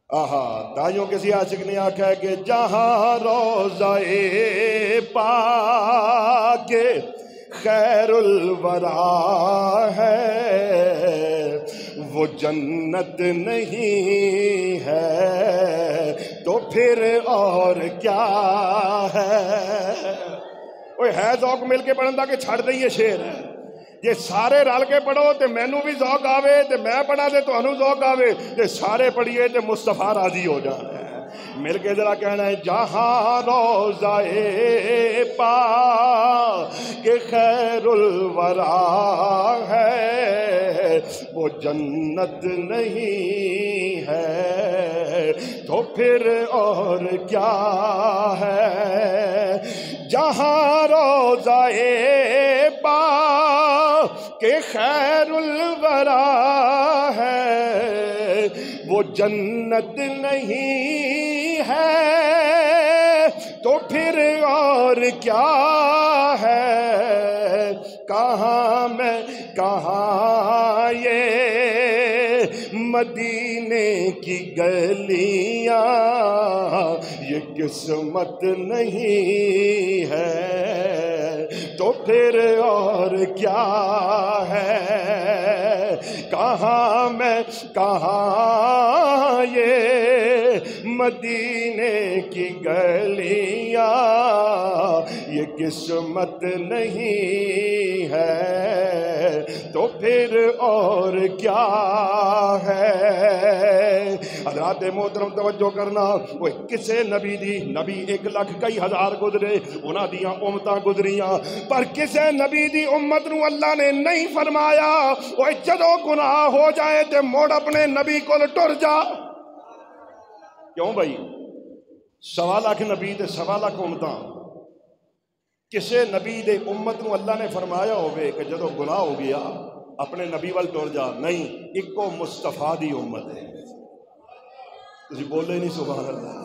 آہا تائیوں کسی عاشق نے آکھا ہے کہ جہاں روضہ پاک خیر الورا ہے وہ جنت نہیں ہے تو پھر اور کیا ہے اوہ ہے ذوق مل کے پڑھن دا کہ چھڑ دئیے شیر ہے یہ سارے رل کے پڑھو تے مینوں بھی ذوق آوے تے میں پڑھا تے تانوں ذوق آوے تے سارے پڑھیے تے مصطفیٰ راضی ہو جانا ہے مل کے ذرا کہنا ہے جہاں روضہ پاک خیر الورا ہے وہ جنت نہیں ہے تو پھر اور کیا ہے جہاں روضہ پاک خیر الورا ہے وہ جنت نہیں ہے تو پھر اور کیا ہے کہاں یہ مدینے کی گلیاں یہ قسمت نہیں ہے تو پھر اور کیا ہے کہاں میں کہاں یہ مدینے کی گلیاں، یہ قسمت نہیں ہے تو پھر اور کیا ہے۔ حضرات محترم توجہ کرنا، وہ کسے نبی دی، نبی 1,00,000 کئی ہزار گزرے، انہاں دیاں امتاں گزریاں، پر کسے نبی دی امت نو اللہ نے نہیں فرمایا وہ جدو گناہ ہو جائے تے موڑ اپنے نبی کو ٹر جا۔ کیوں بھائی؟ 1,25,000 نبی تے 1,25,000 امتاں، کسے نبی دے امت نو اللہ نے فرمایا ہوئے کہ جدو گناہ ہو گیا اپنے نبی وال ٹر جا؟ نہیں، ایک کو مصطفیٰ دی امت ہے۔ تسی بولے نہیں سبحان اللہ۔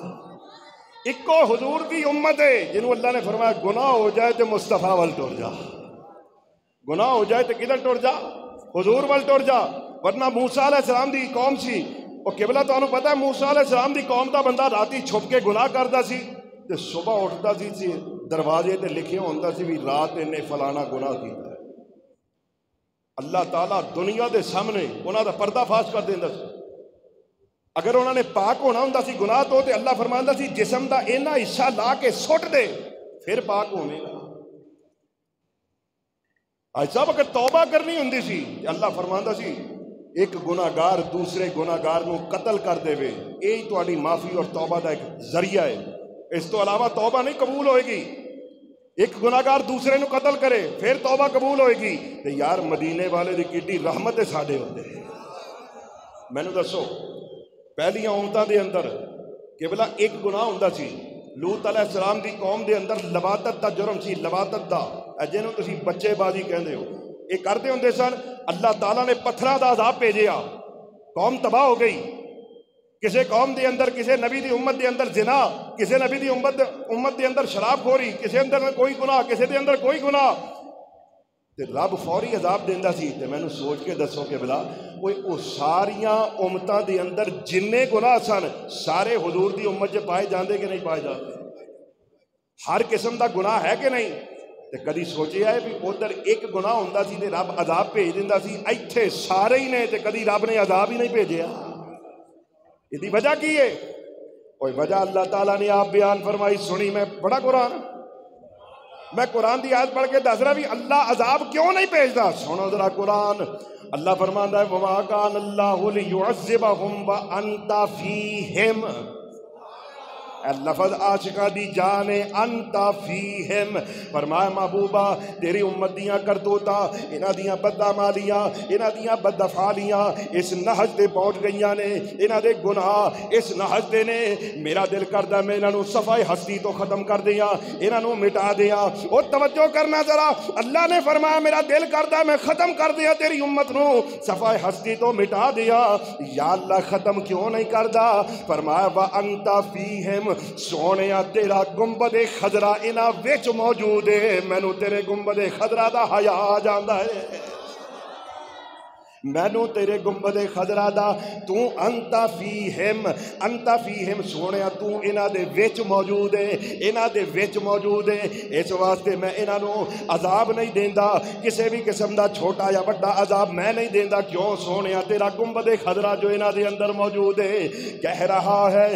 ایک کو حضور دی امت ہے جنہوں اللہ نے فرمایا گناہ ہو جائے تو مصطفیٰ وال ٹر جا، گناہ ہو جائے تو کدھر ٹر جا؟ حضور وال ٹر جا۔ ورنہ موسیٰ علیہ السلام دی قوم سی، اور قبلہ تو انہوں پتہ ہے موسیٰ علیہ السلام دی قوم دا بندہ راتی چھپ کے گناہ کرتا سی تے صبح اٹھتا سی دروازے تے لکھے ہوتا سی بھی رات انہیں فلانا گناہ کیتا ہے۔ اللہ تعالیٰ دنیا دے سامنے انہاں دا پردہ فاش کر دیندا سی۔ اگر انہوں نے پاک ہونا ہوں سی گناہ تو اللہ فرماندا سی جسم دا اینا حصہ لا کے سٹ دے پھر پاک ہونے گا۔ آج صاحب اگر توبہ کرنی ہوں سی اللہ فرماندا سی ایک گناہگار دوسرے گناہگار نو قتل کر دے وے، یہی تہاڈی معافی اور توبہ دا ایک ذریعہ ہے، اس تو علاوہ توبہ نہیں قبول ہوئے گی۔ ایک گناہگار دوسرے نو قتل کرے پھر توبہ قبول ہوئے گی۔ تے یار مدینے والے دی کیڈی رحمت ہے ساڈے ہوندے۔ مینوں دسو پہلیاں امتاں دے اندر قبلہ ایک گناہ ہوندا سی، لوط علیہ السلام دی قوم دے اندر لواطت دا جرم سی، لواطت دا، جنہوں تسی بچے بازی کہندے ہو، یہ کرتے ہوندے سن۔ اللہ تعالیٰ نے پتھراں دا عذاب بھیجیا، قوم تباہ ہو گئی۔ کسے قوم دے اندر کسے نبی دی امت دے اندر زنا، کسے نبی دی امت دے اندر شراب خوری، کسے اندر کوئی گناہ، کسے دے اندر کوئی گناہ، تے رب فوری عذاب دیندا سی۔ تے میں نے سوچ کے دسو کہ بلا وہ ساریاں امتاں دے اندر جننے گناہ سن سارے حضور دی امت چ پائے جاندے کہ نہیں پائے جاندے؟ ہر قسم دا گناہ ہے کہ نہیں؟ تے کدی سوچیا ہے بھی ادھر ایک گناہ ہوندا سی تے رب عذاب بھیج دیندا سی، ایتھے سارے ہی نے تے کدی رب نے عذاب ہی نہیں بھیجیا؟ یہ وجہ کی ہے؟ کوئی وجہ اللہ تعالیٰ نے آپ بیان فرمائی، سنی میں بڑا قرآن، میں قرآن دی آیت پڑھ کے دس رہا بھی اللہ عذاب کیوں نہیں بھیجدا؟ سنو ذرا قرآن۔ اللہ فرماندا ہے وَمَا كَانَ اللَّهُ لِيُعَذِّبَهُمْ وَأَنْتَ فِيهِمْ۔ لفظ عاشقہ دی جانے انت فیہم، فرمایا محبوبہ تیری امت دیاں کردوتا، انہاں دیاں بدعمالیاں، انہاں دیاں بدافعالیاں اس نہج تے پہنچ گئیاں نے، انہاں دے گناہ اس نہج دے نے۔ میرا دل کردا میں انہاں نو صفائے ہستی تو ختم کر دیاں، انہاں نو مٹا دیاں۔ او توجہ کرنا ذرا، اللہ نے فرمایا میرا دل کردا میں ختم کر دیا تیری امت نو، صفائے ہستی تو مٹا دیا۔ یا اللہ ختم کیوں نہیں کردا؟ فرمایا وَأَنْتَ فِيهِمْ، سونیا تیرا گنبد خضرا انہاں وچ موجود ہے، مینوں تیرے گنبد خضرا دا حیا آ جاندا ہے، مینوں تیرے گنبد خضرا دا، تو انت فیہم سونیا تو انہاں دے وچ موجود ہے، انہاں دے وچ موجود ہے۔ اس واسطے میں انہاں نو عذاب نہیں دیندا، کسے بھی قسم دا چھوٹا یا بڑا عذاب میں نہیں دیندا۔ کیوں؟ سونیا تیرا گنبد خضرا جو انہاں دے اندر موجود ہے کہہ رہا ہے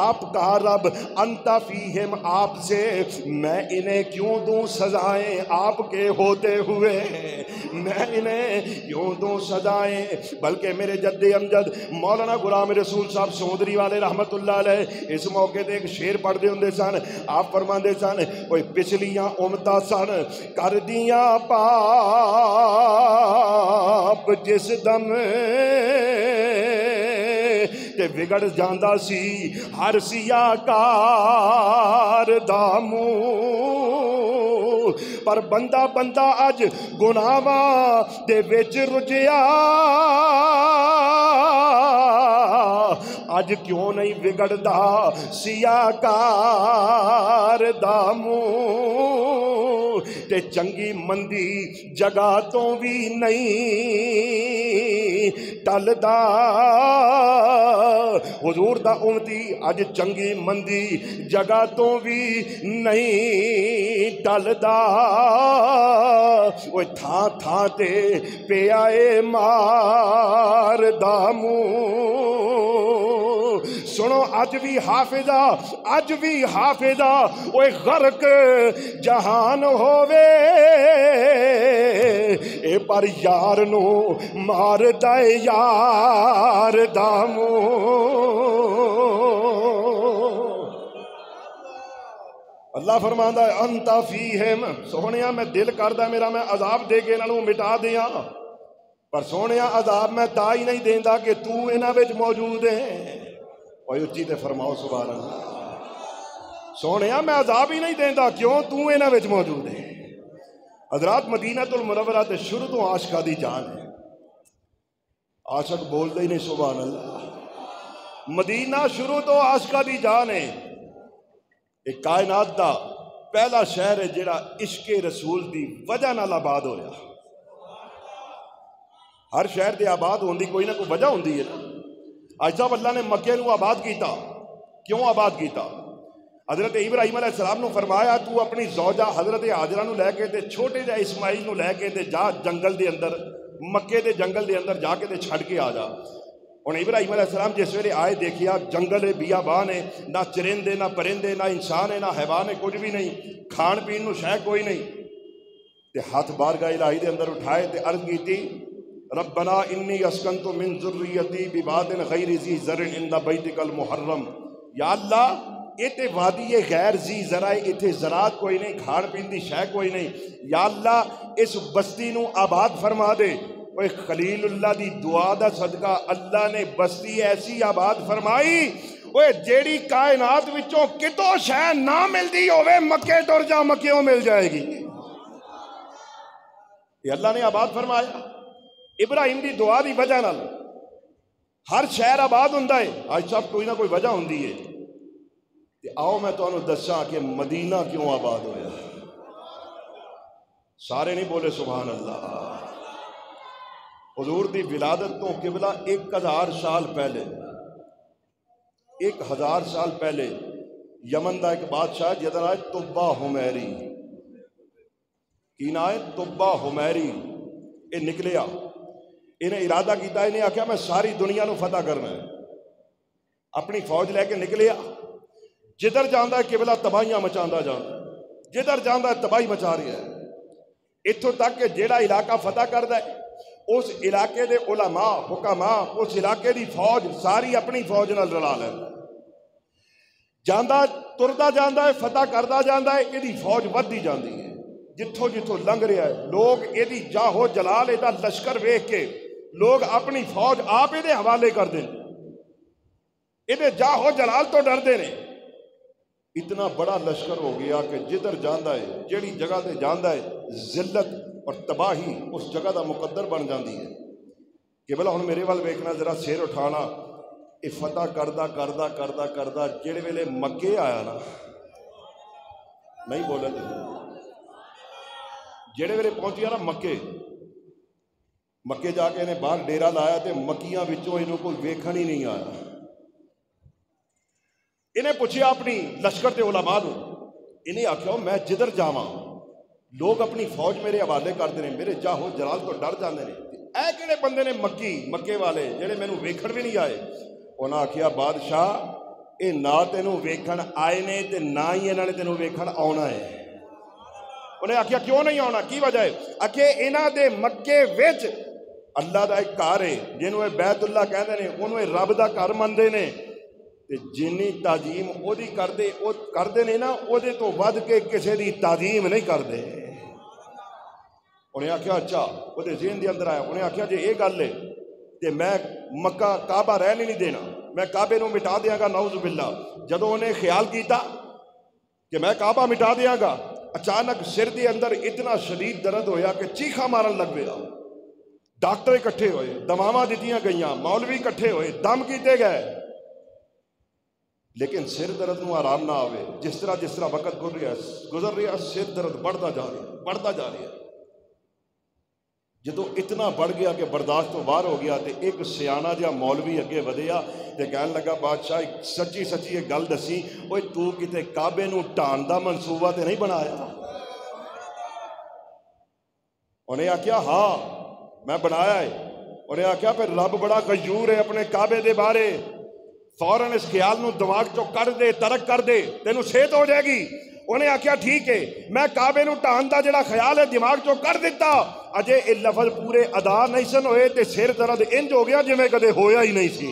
آپ کا رب انت فیہم، آپ سے میں انہیں کیوں دوں سزائیں آپ کے ہوتے ہوئے، میں انہیں کیوں دوں سزائیں؟ بلکہ میرے جد امجد مولانا غلام رسول صاحب سعودری والے رحمت اللہ علیہ اس موقع تے ایک شعر پڑھ دے ہوندے سن۔ آپ فرماندے سن اوے پچھلیاں امتاں سن کر دیاں پاپ جس دم تے بگڑ جاندا سی ہر سیاہ کار دا منہ، پر بندہ بندہ اج گناہاں دے وچ رجیا، اج کیوں نہیں بگڑدا سیاہ کار دا منہ، تے چنگی مندی جگہ تو بھی نہیں ٹلدا۔ حضور دا امتی اج چنگی مندی جگہ تو بھی نہیں ٹلدا وہ تھاں تھاں تے پیا اے مار دا منہ سنو اج بھی حافظہ وہ غرق جہان ہووے اے پر یار نو مار دے یار دا منہ اللہ فرماندا ہے انتا فیہم سونیا میں دل کردہ میرا میں عذاب دے کے انہوں مٹا دیاں پر سونیا عذاب میں تا ہی نہیں دیندا کہ تو انہاں وچ موجود ہے اوہ اچھی تے فرماؤ سبحان اللہ سونیا میں عذاب ہی نہیں دیندا کیوں تو انہاں وچ موجود ہے حضرات مدینہ المنورہ تے شروع تو عاشقہ دی جان ہے عاشق بول دے ہی نہیں سبحان اللہ مدینہ شروع تو عاشقہ دی جان ہے ایک کائنات دا پہلا شہر ہے جڑا عشق رسول دی وجہ نال آباد ہویا ہر شہر دے آباد ہوندی کوئی نہ کوئی وجہ ہوندی ہے نا آج صاحب اللہ نے مکے نو آباد کیتا کیوں آباد کیتا حضرت ابراہیم علیہ السلام نو فرمایا تو اپنی زوجہ حضرت حاجرہ نو لے کے تے چھوٹے جا اسماعیل نو لے کے تے جا جنگل دے اندر مکے دے جنگل دے اندر جا کے تے چھڑ کے آ جا اور ابراہیم علیہ السلام جس ویلے آئے دیکھیا جنگل ہے بیابان ہے نہ چرندے نہ پرندے نہ انسان ہے نہ حیوان ہے کچھ بھی نہیں کھان پین نو شے کوئی نہیں تے ہاتھ بارگاہ الہی دے اندر اٹھائے تے عرض کیتی ربنا انی اسکنت من ذریتی بواد غیر ذی زرع عند بیتک المحرم یا اللہ ایتے وادی غیر ذی زرع ایتے زراعت کوئی نہیں کھان پین دی شے کوئی نہیں یا اللہ اس بستی نو آباد فرما دے وہ خلیل اللہ دی دعا دا صدقہ اللہ نے بستی ایسی آباد فرمائی وہ جیڑی کائنات وچوں کتو شے نہ ملدی ہوئے مکے ٹر جا مکیوں مل جائے گی یہ اللہ نے آباد فرمایا ابراہیم دی دعا دی وجہ نال ہر شہر آباد ہوندا ہے آج صاحب کوئی نہ کوئی وجہ ہوندی ہے تے آؤ میں تو انہوں دساں کہ مدینہ کیوں آباد ہویا سارے نہیں بولے سبحان اللہ حضور دی ولادت تو قبلہ 1000 سال پہلے 1000 سال پہلے یمن دا ایک بادشاہ جدا نام ہے طبہ حمیری کی نام ہے طبہ حمیری یہ نکلیا انہیں ارادہ کیتا انہیں آکھیا میں ساری دنیا نو فتح کرنا ہے اپنی فوج لے کے نکلیا جدھر جاندہ ہے قبلہ تباہیاں مچاندہ جاندہ جدھر جاندہ ہے تباہی مچا رہی ہے اتھوں تک کہ جیڑا علاقہ فتح کردہ ہے اس علاقے دے علماء حکماء اس علاقے دی فوج ساری اپنی فوج نال رلا لے جاندہ تردہ جاندہ ہے فتح کردہ جاندہ ہے یہ فوج ودی جاندی ہے جتھوں جتھوں لنگ رہا ہے لوگ یہ جاہو جلال یہ لشکر ویکھ کے لوگ اپنی فوج آپ یہ حوالے کر دیں یہ جاہو جلال تو ڈر دے نے اتنا بڑا لشکر ہو گیا کہ جدھر جاندہ ہے جیڑی جگہ تے جاندہ ہے ذلت اور تباہی اس جگہ دا مقدر بن جاندی ہے کہ بلا ہن میرے وال ویکھنا ذرا سیر اٹھانا یہ فتح کردہ جیڑے ویلے مکے آیا نا نہیں بولا جیڑے ویلے پہنچیا نا مکے جا کے انہیں باہر ڈیرا لایا تے مکیاں وچوں انہوں کوئی ویکھن ہی نہیں آیا انہیں پوچھیا اپنی لشکر تے علماء نو انہیں آکھیا میں جدھر جاواں لوگ اپنی فوج میرے حوالے کرتے ہیں میرے جاہو جلال تو ڈر جاندے نے اے کہڑے بندے نے مکے والے جڑے مینوں ویکھن بھی نہیں آئے انہاں آکھیا بادشاہ اے نہ تینوں ویکھن آئے نے تے نہ ہی انہاں نے تینوں ویکھن آنا ہے انہیں آکھیا کیوں نہیں آنا کی وجہ ہے آکھے انہاں دے مکے وچ اللہ دا ایک گھر ہے جنوں بیت اللہ کہندے نے انہوں رب دا گھر مندے نے جنی تعظیم او دی کردے نے نا او دے تو ود کے کسے دی تعظیم نہیں کردے انہیں آکھیا اچھا وہ دے ذہن دے اندر آیا انہیں آکھیا جے یہ گل ہے کہ میں مکہ کعبہ رہنے نہیں دینا میں کعبے نو مٹا دیاں گا نعوذ باللہ جدو انہیں خیال کیتا کہ میں کعبہ مٹا دیاں گا اچانک سر دے اندر اتنا شدید درد ہویا کہ چیخا مارن لگ گیا ڈاکٹر اکٹھے ہوئے دماواں دتیاں گئیاں مولوی اکٹھے ہوئے دم کیتے گئے لیکن سر درد نو آرام نہ آوے جس طرح وقت گزر رہا سر درد بڑھتا جا رہا ہے جدو اتنا بڑھ گیا کہ برداشت تو باہر ہو گیا تے ایک سیانہ جا مولوی اگے ودیا تے کہنے لگا بادشاہ سچی ایک گل دسی اوے تو کتے کعبے نو ٹان دا منصوبہ تے نہیں بنایا انہیں آخیا ہاں میں بنایا ہے. انہیں آخیا پھر رب بڑا غیور ہے اپنے کعبے دے بارے، فوراً اس خیال نو دماغ چو کر دے، ترک کر دے، تینوں صحت ہو جائے گی. انہیں آخیا ٹھیک ہے، میں کعبے نو ٹھان دا جڑا خیال ہے دماغ چو کر دیتا. اجے یہ لفظ پورے ادا نہیں سن ہوئے تے سر درد انج ہو گیا جویں کدے ہویا ہی نہیں سی.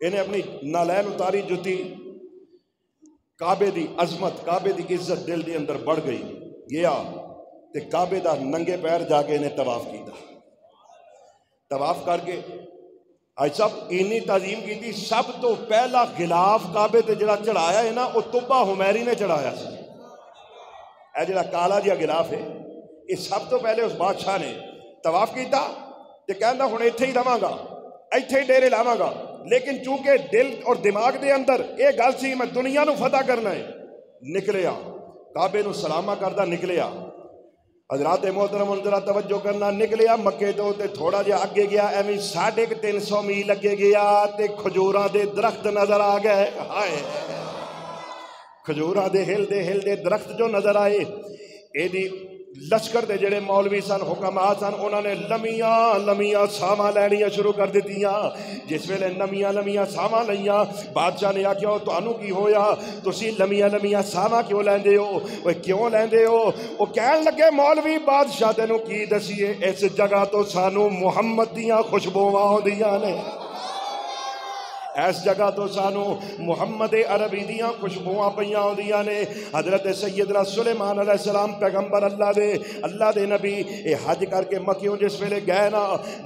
انہیں اپنی نالین اتاری جتی، کعبے دی عظمت، کعبے دی عزت دل دے اندر بڑھ گئی. گیا تے کعبے دا ننگے پیر جا کے انہیں طواف کیتا. طواف کر کے آج صاحب اینی تعظیم کی تھی. سب تو پہلا غلاف کعبے تے جڑا چڑھایا ہے نا وہ طبہ حمیری نے چڑھایا سی. اے جڑا کالا جہا غلاف ہے یہ سب تو پہلے اس بادشاہ نے طواف کیتا تے کہندا ہن ایتھے ہی رہاں گا، ایتھے ہی ڈیرے لاواں گا. لیکن چونکہ دل اور دماغ دے اندر یہ گل سی میں دنیا نو فتح کرنا ہے، نکلیا کعبے نو سلامہ کردا نکلیا. حضرات محترم ذرا توجہ کرنا، نکلیا مکے تو تے تھوڑا جہا اگے گیا، ایویں 350 میل اگے گیا تے کھجوراں دے درخت نظر آ گئے. ہائے کھجوراں دے ہلدے درخت جو نظر آئے، ایدی لشکر دے جڑے مولوی سن، حکمات سن، انہوں نے لمیاں ساواں لینیاں شروع کر دیتیاں. جس ویلے لمیاں ساواں لیاں، بادشاہ نے آکھیا تانوں کی ہویا، تسی لمیاں ساواں کیوں لیندے ہو؟ وہ کیوں لیندے ہو؟ وہ کہن لگے مولوی بادشاہ تینوں کی دسیے، اس جگہ تو سانو محمد دیاں خوشبوواں ہوندیاں نے، اس جگہ تو سانو محمد عربی دیاں خوشبوواں پیاں ہوندیاں نے. حضرت سیدنا سلیمان علیہ السلام پیغمبر اللہ دے نبی اے حج کر کے مکیوں جس ویلے گئے نا،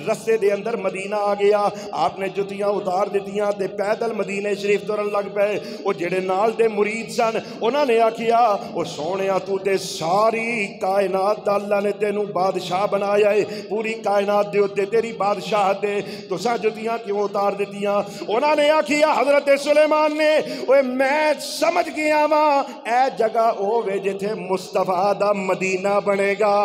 رستے دے اندر مدینہ آ گیا، آپ نے جتیاں اتار دیتیاں تے پیدل مدینہ شریف ترن لگ پے. وہ جڑے نال دے مرید سن انہاں نے آکھیا او سونیا تو تے ساری کائنات دا اللہ نے تینوں بادشاہ بنایا ہے، پوری کائنات دے اوتے تیری بادشاہت ہے، تساں جتیاں کیوں اتار دیتیاں؟ انہاں نے آکھیا حضرت سلیمان نے اوے میں سمجھ گیا وا اے جگہ ہووے جتھے مصطفیٰ دا مدینہ بنے گا،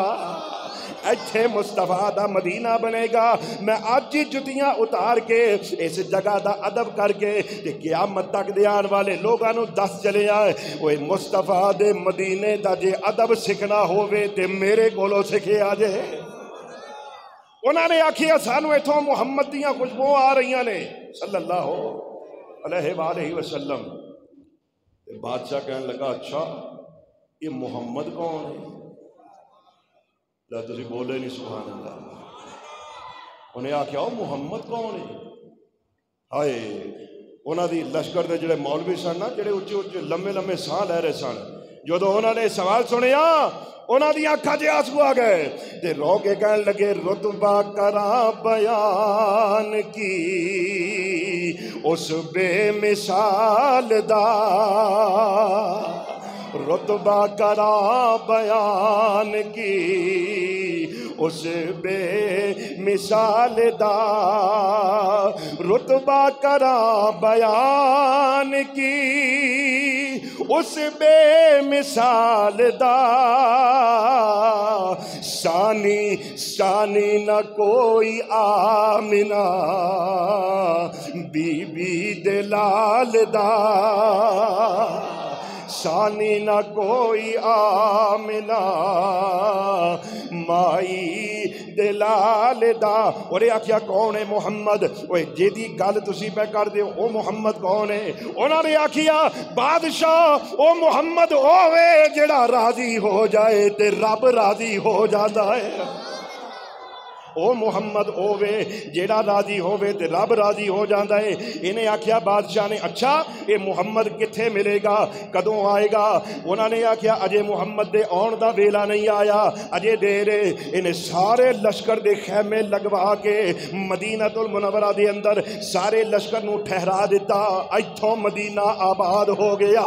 ایتھے مصطفیٰ دا مدینہ بنے گا. میں آج ہی جتیاں اتار کے اس جگہ دا ادب کر کے تے قیامت تک دے آن والے لوگاں نو دس چلے آئے اوے مصطفیٰ دے مدینے دا جے ادب سکھنا ہووے تے میرے کولوں سکھے آ جے. انہوں نے آکھیا سانو ایتھوں محمد دیاں خوشبو آ رہیاں نے صلی اللہ علیہ وآلہ وسلم. بادشاہ کہنے لگا اچھا یہ محمد کون ہے؟ لا تسی بولے نہیں سبحان اللہ. انہیں آکھیا محمد کون ہے؟ ہائے انہاں دی لشکر دے جڑے مولوی سن نا، جڑے اچھے لمے ساہ لے رہے سن، جدو انہوں نے سوال سنیا انہاں دی آنکھاں چ آنسو آ گئے تے رو کے کہنے لگے رتبہ کراں بیان کی اس بے مثال دا، رتبہ کراں بیان کی اس بے مثال دا، رتبہ کراں بیان کی اس بے مثال دا، ثانی نہ کوئی آمنہ بی بی دلال دا، ثانی نہ کوئی آمنہ مائی دلال دا. اور یہ آکھیا کون ہے محمد؟ وہ جیدی گل تسی پہ کر دے او محمد کون ہے؟ انہوں نے آکھیا بادشاہ او محمد ہووے جڑا راضی ہو جائے تے رب راضی ہو جاتا ہے. او محمد ہووے جیڑا راضی ہووے تے رب راضی ہو جاندا ہے. انہیں آکھیا بادشاہ نے اچھا اے محمد کتھے ملے گا، کدوں آئے گا؟ انہوں نے آکھیا اجے محمد دے آن دا ویلا نہیں آیا، اجے دیر ہے. انہیں سارے لشکر دے خیمے لگوا کے مدینہ المنورہ دے اندر سارے لشکر نو ٹھہرا دیتا. ایتھوں مدینہ آباد ہو گیا،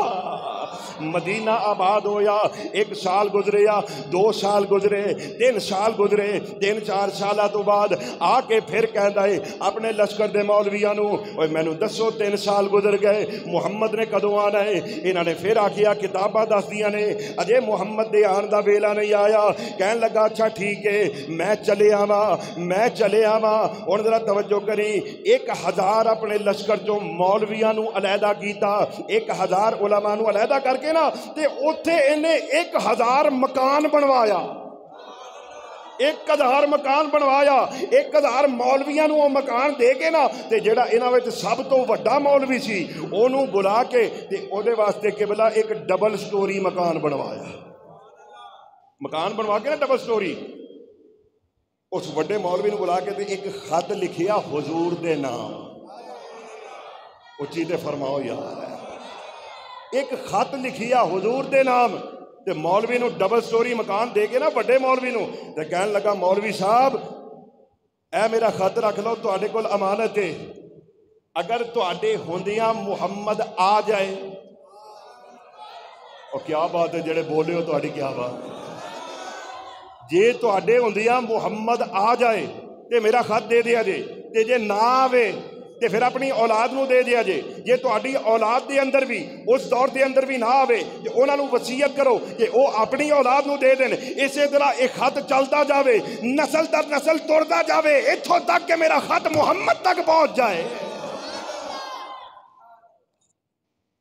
مدینہ آباد ہویا. 1 سال گزریا، 2 سال گزرے، 3 سال گزرے، 3-4 سالہ تو بعد آ کے پھر کہندا ہے اپنے لشکر دے مولویاں نو اوے مینوں دسو 3 سال گزر گئے محمد نے کدوں آنا ہے؟ انہاں نے پھر آکھیا کتاباں دس دیاں نے اجے محمد دے آن دا ویلا نہیں آیا. کہن لگا اچھا ٹھیک ہے میں چلے آواں. ہن ذرا توجہ کری، 1000 اپنے لشکر چوں مولویاں نو علیحدہ کیتا، 1000 علماء نو علیحدہ کر کے نا تے اوتھے انہیں 1000 مکان بنوایا، 1000 مکان بنوایا، 1000 مولویاں نو مکان دے کے نا تے جڑا انہاں وچ سب تو وڈا مولوی سی اونوں بلا کے تے او دے واسطے قبلہ ایک ڈبل سٹوری مکان بنوایا، مکان بنوا کے نا ڈبل سٹوری، اس وڈے مولوی نو بلا کے تے ایک خط لکھیا حضور دے نام، اچھی تے فرماؤ یار، ایک خط لکھیا حضور دے نام تے مولوی نو ڈبل سٹوری مکان دے کے نا بڑے مولوی نو تے کہن لگا مولوی صاحب اے میرا خط رکھ لو تواڈے کول امانت ہے، اگر تواڈے ہوندیاں محمد آ جائے، اور کیا بات ہے جڑے بولے ہو تواڈی کیا بات ہے، جے تواڈے ہوندیاں محمد آ جائے تے میرا خط دے دیا جے، تے جے نہ آوے تے پھر اپنی اولاد نو دے دیا جے، جے تواڈی اولاد دے اندر بھی اس دور دے اندر بھی نہ آوے تے انہاں نو وصیت کرو کہ او اپنی اولاد نو دے دین، اسی طرح ایک خط چلتا جاوے، نسل در نسل توڑتا جاوے، اتھوں تک کہ میرا خط محمد تک پہنچ جائے۔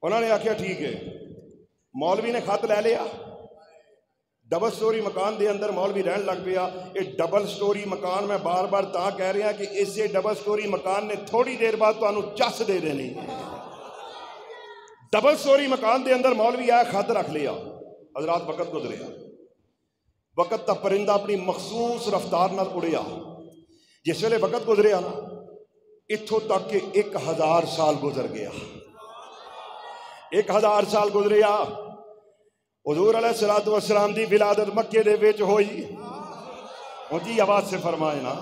انہوں نے آکھیا ٹھیک ہے، مولوی نے خط لے لیا، ڈبل سٹوری مکان دے اندر مولوی رہن لگ پیا۔ یہ ڈبل سٹوری مکان میں بار بار تا کہہ رہا کہ اسے ڈبل سٹوری مکان نے تھوڑی دیر بعد تانوں چس دے دینی۔ ڈبل سٹوری مکان دے اندر مولوی آیا، خط رکھ لیا، حضرات وقت گزریا، وقت تا پرندہ اپنی مخصوص رفتار نال اڑیا، جس ویلے وقت گزریا نا اتھوں تک کہ 1000 سال گزر گیا، 1000 سال گزریا۔ حضور علیہ السلام دی ولادت مکے دے وچ ہوئی، اونچی آواز سے فرمائے نا،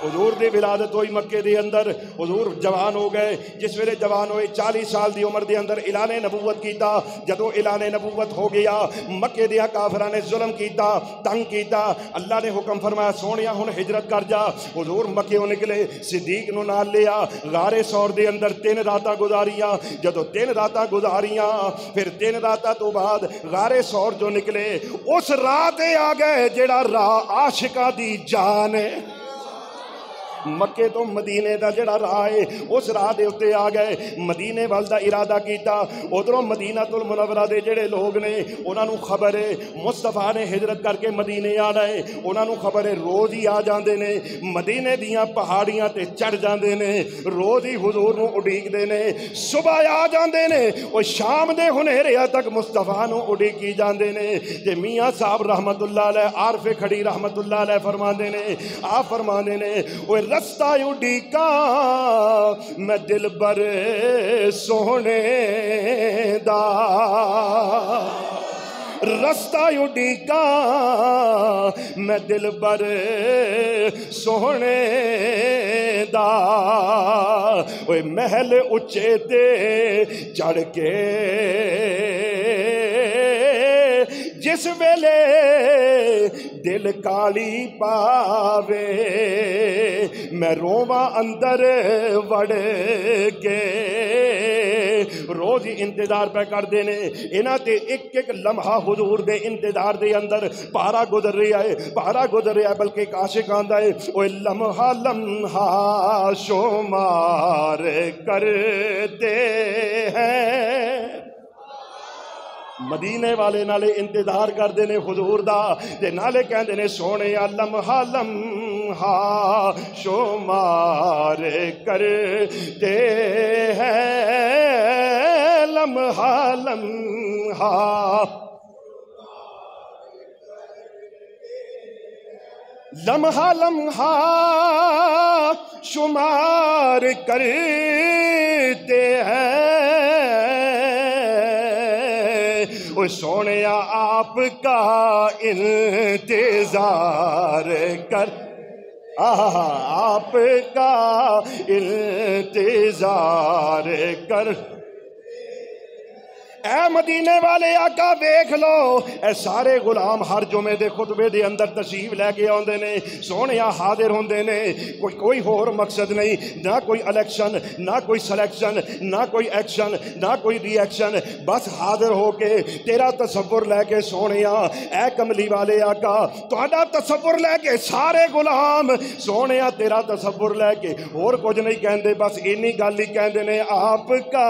حضور دی ولادت ہوئی مکے دے اندر، حضور جوان ہو گئے، جس ویلے جوان ہوئے 40 سال دی عمر دے اندر اعلان نبوت کیتا، جدو اعلان نبوت ہو گیا مکے دیا کافراں نے ظلم کیتا، تنگ کیتا، اللہ نے حکم فرمایا سونیا ہن ہجرت کر جا، حضور مکیوں نکلے، صدیق نو نال لیا، غار ثور دے اندر 3 راتاں گزاریاں، جدو 3 راتاں گزاریاں پھر 3 راتاں تو بعد غار ثور جو نکلے اس رات آ گئے جڑا راہ عاشقاں دی جان ہے، مکے تو مدینے دا جڑا راہ ہے اس راہ دے اتے آ گئے، مدینے وال دا ارادہ کیتا، ادھروں مدینہ المنورہ دے جڑے لوگ نے انہاں نو خبر ہے مصطفیٰ نے ہجرت کر کے مدینے آنا ہے، انہاں نو خبر ہے روز ہی آ جاندے نے، مدینے دیاں پہاڑیاں تے چڑھ جاندے نے، روز ہی حضور نو اڈیک دے نے، صبح آ جاندے نے، وہ شام دے ہنیریا تک مصطفیٰ نو اڈیکی جاندے نے۔ تے میاں صاحب رحمت اللہ علیہ، عارف کھڑی رحمت اللہ علیہ فرماندے نے، آپ فرماندے نے وہ رستہ اڈیکا میں دل بر سونے دا، رستہ اڈیکا میں دل بر سونے دا، اوے محل اچے تے چڑھ کے جس ویلے دل کالی پاوے میں رواں اندر وڑ کے، روز ہی انتظار پہ کر دینے انہاں تے ایک ایک لمحہ حضور دے انتظار دے اندر پارا گزر رہا ہے، پارا گزر رہا ہے، بلکہ ایک عاشق آندا ہے اوے لمحہ لمحہ شمار کرتے ہیں، مدینے والے نالے انتظار کر دینے حضور دا، تے نالے کہندے نے سونے یا لمحہ لمحہ شمار کرتے ہیں، لمحہ لمحہ لمحہ لمحہ شمار کرتے ہیں، سونیا آپ کا انتظار کر، آپ کا انتظار کر، اے مدینے والے آقا دیکھ لو، اے سارے غلام ہر جمعے دے خطبے دے اندر تشریف لے کے آندے نے، سونیا حاضر ہوندے نے، کوئی اور مقصد نہیں، نہ کوئی الیکشن، نہ کوئی سلیکشن، نہ کوئی ایکشن، نہ کوئی ری ایکشن، بس حاضر ہو کے تیرا تصور لے کے سونیا، اے کملی والے آقا تہاڈا تصور لے کے سارے غلام سونیا تیرا تصور لے کے اور کچھ نہیں کہندے، بس اینی گل ہی کہندے نے، آپ کا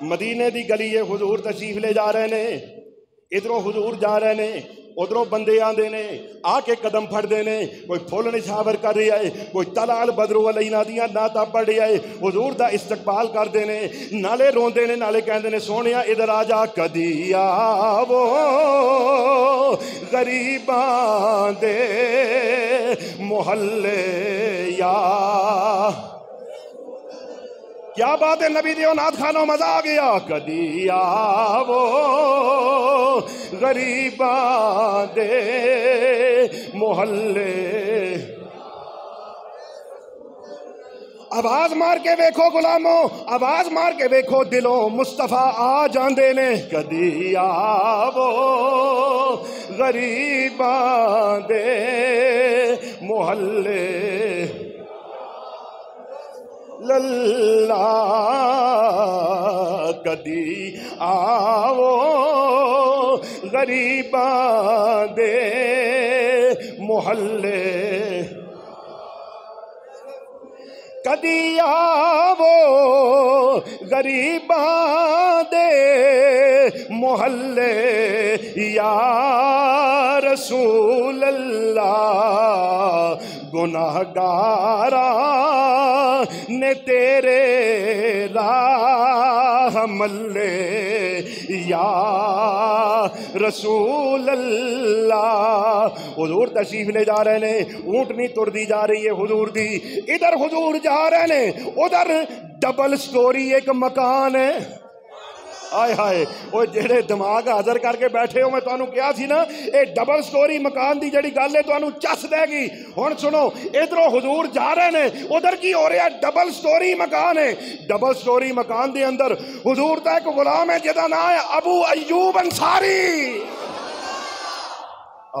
مدینے دی گلی ہے، حضور تشریف لے جا رہے نے، ادھروں حضور جا رہے نے، ادھروں بندے آندے نے، آ کے قدم پھڑ دے نے، کوئی پھول نشاور کر رہا ہے، کوئی طلع البدر علینا دیاں نعتاں پڑھ رہا ہے، حضور دا استقبال کر دے نے، نالے روندے نے، نالے کہندے نے سونیا ادھر آ جا، کدی آوو غریباں دے محلے یا کیا بات ہے نبی دیو نعت خانوں مزہ آ گیا، کدی آوو غریباں دے محلے، آواز مار کے ویکھو غلاموں، آواز مار کے ویکھو دلوں مصطفیٰ آ جاندے نے، کدی آوو غریباں دے محلے للہ، کدی آوو غریباں دے محلے، کدی آوو غریباں دے محلے یا رسول اللہ، گناہگاراں نے تیرے راہ ملے یا رسول اللہ۔ حضور تشریف لے جا رہے نے، اونٹنی تر دی جا رہی ہے حضور دی، ادھر حضور جا رہے نے، ادھر ڈبل سٹوری ایک مکان ہے، آئے ہائے وہ جڑے دماغ حاضر کر کے بیٹھے ہو، میں تو انہوں کیا تھی نا، اے ڈبل سٹوری مکان دی جڑی گل ہے تو انہوں چس دے گی۔ ہن سنو، ادھروں حضور جا رہے ہیں، ادھر کی ہو رہا ہے، ڈبل سٹوری مکان ہے، ڈبل سٹوری مکان دے اندر حضور دا ایک غلام ہے جدا نام ہے ابو ایوب انصاری۔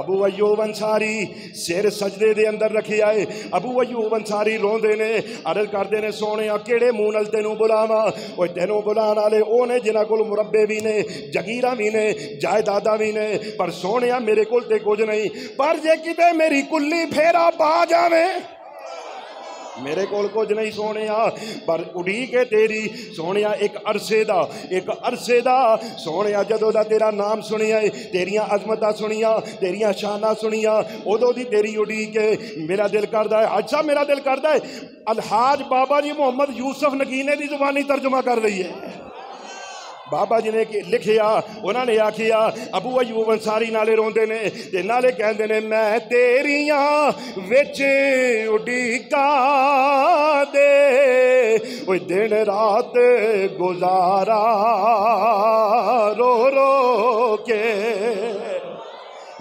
ابو ایوب انصاری سر سجدے دے اندر رکھی آئے، ابو ایوب انصاری روندے نے، عرض کردے نے سونیا کیڑے منہ نال تینوں بلاواں، اوے تینوں بلان والے او نے جنہاں کول مربے بھی نے، جگیراں بھی نے، جائیداداں بھی نے، پر سونیا میرے کول تے کچھ نہیں، پر جے کتے میری کلی پھیرا پا جاویں میرے کول کچھ نہیں سونیا، پر اڑی کے تیری سونیا ایک عرصے دا سونیا جدو دا تیرا نام سنیا ہے، تیریاں عظمتاں سنیا، تیریاں شاناں سنیا، ادو دی تیری اڑی کے میرا دل کردہ ہے، اچھا میرا دل کردہ ہے الحاج بابا جی محمد یوسف نگینے دی زبانی ترجمہ کر رہی ہے۔ بابا جی نے لکھیا، انہوں نے آکھیا ابو ایوب انصاری نالے روندے نے تے نالے کہندے نے میں تیریاں وچ اڈیکا دے اوے دن رات گزارا رو رو کے،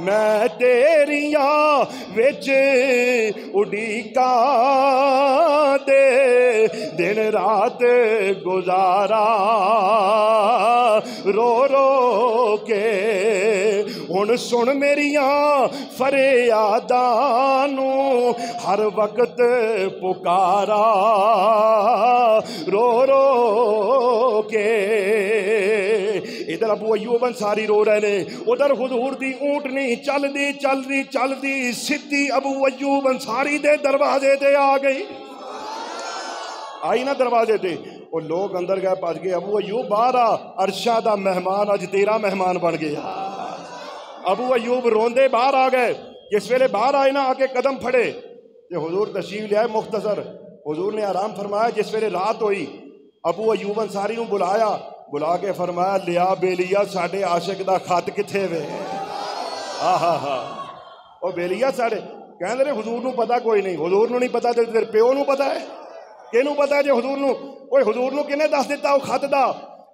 میں تیریاں وچ اڈیکا دے دن رات گزارا رو رو کے، ہن سن میریاں فریاداں نوں ہر وقت پکارا رو رو کے۔ ادھر ابو ایوب انصاری رو رہے نے، ادھر حضور دی اونٹنی چل دی سدھی ابو ایوب انصاری دے دروازے تے آ گئی، آئی نا دروازے تے، وہ لوگ اندر گئے پاس گئے، ابو ایوب باہر آ، عرشہ دا مہمان اج تیرا مہمان بن گیا۔ ابو ایوب روندے باہر آ گئے، جس ویلے باہر آئے نا آ کے قدم پھڑے تے حضور تشریف لے آئے مختصر، حضور نے آرام فرمایا، جس ویلے رات ہوئی ابو ایوب انصاری نوں بلا کے فرمایا لیا بیلیا ساڈے عاشق دا خط کتھے وے، او بیلیا ساڈے کہندے نے حضور نوں پتہ کوئی نہیں، حضور نوں نہیں پتہ تے تیرے پیو نوں پتہ ہے، کینوں پتہ ہے جے حضور نوں، اوے حضور نوں کنے دس دیتا او خط دا؟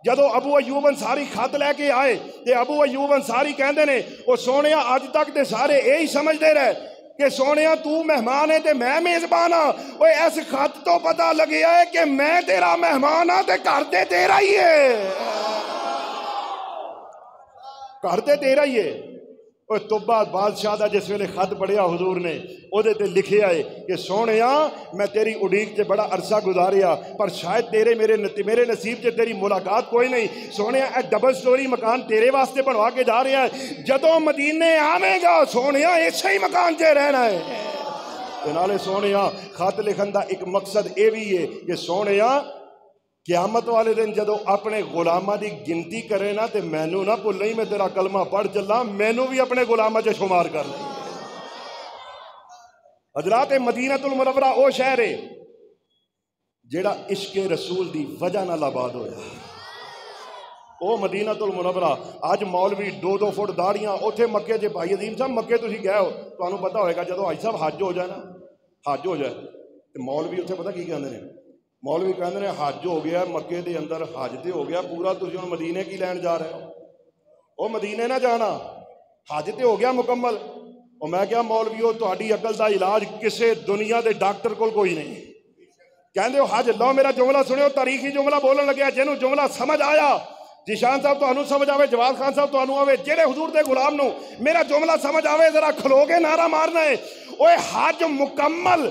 جدو ابو ایوب انصاری خط لے کے آئے تے ابو ایوب انصاری کہندے نے او سونیا اج تک تے سارے یہی سمجھدے رہے کہ سونیا تو مہمان ہے تے میں میزبان ہاں، اوے اس خط تو پتہ لگیا ہے کہ میں تیرا مہمان ہاں تے گھر تے تیرا ہی ہے، گھر تے تیرا ہی ہے۔ اوے توبہ بادشاہ دا جس ویلے خط پڑھیا حضور نے او دے تے لکھیا ہے کہ سونیا میں تیری اڈیک تے بڑا عرصہ گزاریا پر شاید میرے نصیب تے تیری ملاقات کوئی نہیں، سونیا اے ڈبل سٹوری مکان تیرے واسطے بنوا کے جا رہا ہے، جدوں مدینے آویں گا سونیا اسی مکان تے رہنا ہے۔ تے نالے سونیا خط لکھن دا ایک مقصد اے بھی ہے کہ سونیا قیامت والے دن جدو اپنے غلاماں دی گنتی کرے نا تے مینوں نہ بھولیں، میں تیرا کلمہ پڑھ چلا، مینوں بھی اپنے غلاماں چ شمار کر لیں۔ حضرات مدینہ المنورہ او شہر ہے جیڑا عشق رسول دی وجہ نال آباد ہویا۔ او مدینہ المنورہ آج مولوی 2-2 فٹ داڑیاں اوتھے مکے جے بھائی عظیم صاحب مکے تسی گئے ہو تانوں پتہ ہوئے گا جدو حاج صاحب حج ہو جائے نا، حج ہو جائے تے مولوی اوتھے پتہ کی کہندے نے؟ مولوی کہندے نے حج ہو گیا مکے دے اندر، حج تے ہو گیا پورا، تسی ہن مدینے کی لین جا رہے ہو؟ او مدینے نہ جانا، حج تے ہو گیا مکمل۔ اور میں کیا مولویو تہاڈی عقل دا علاج کسے دنیا دے ڈاکٹر کول کوئی نہیں۔ کہندے ہو حج لو میرا جملہ سنو، تاریخی جملہ بولن لگیا، جنوں جملہ سمجھ آیا جیشان صاحب تانوں سمجھ آوے، جواد خان صاحب تانوں آوے، جڑے حضور دے غلام نو میرا جملہ سمجھ آوے ذرا کھلو کے نعرہ مارنا ہے۔ اوے حج مکمل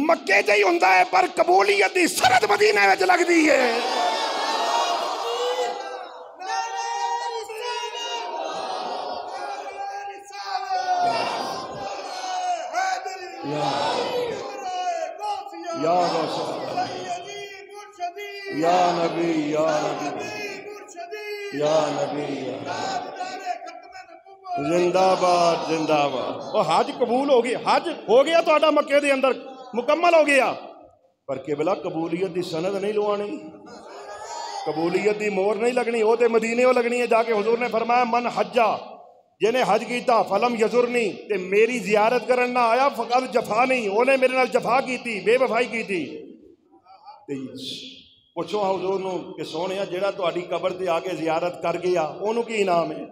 مکے تے ہی ہوندا ہے پر قبولیت دی سند مدینے وچ لگدی ہے۔ یا نبی یا نبی یا نبی زندہ باد زندہ باد۔ اور حج قبول ہو گیا، حج ہو گیا تو مکے دے اندر مکمل ہو گیا، پر قبلہ قبولیت دی سند نہیں لوانی، قبولیت دی مور نہیں لگنی، وہ تے مدینے ہو لگنی ہے۔ جا کے حضور نے فرمایا من حجہ، جنہیں حج کیتا فلم یزرنی تے میری زیارت کرن نہ آیا فقط جفا نہیں، انہیں میرے نال جفا کی تھی، بے وفائی کی تھی۔ پوچھو حضور نو کہ سونے جیڑا تہاڈی قبر تے آ کے زیارت کر گیا اونوں کی انعام ہے؟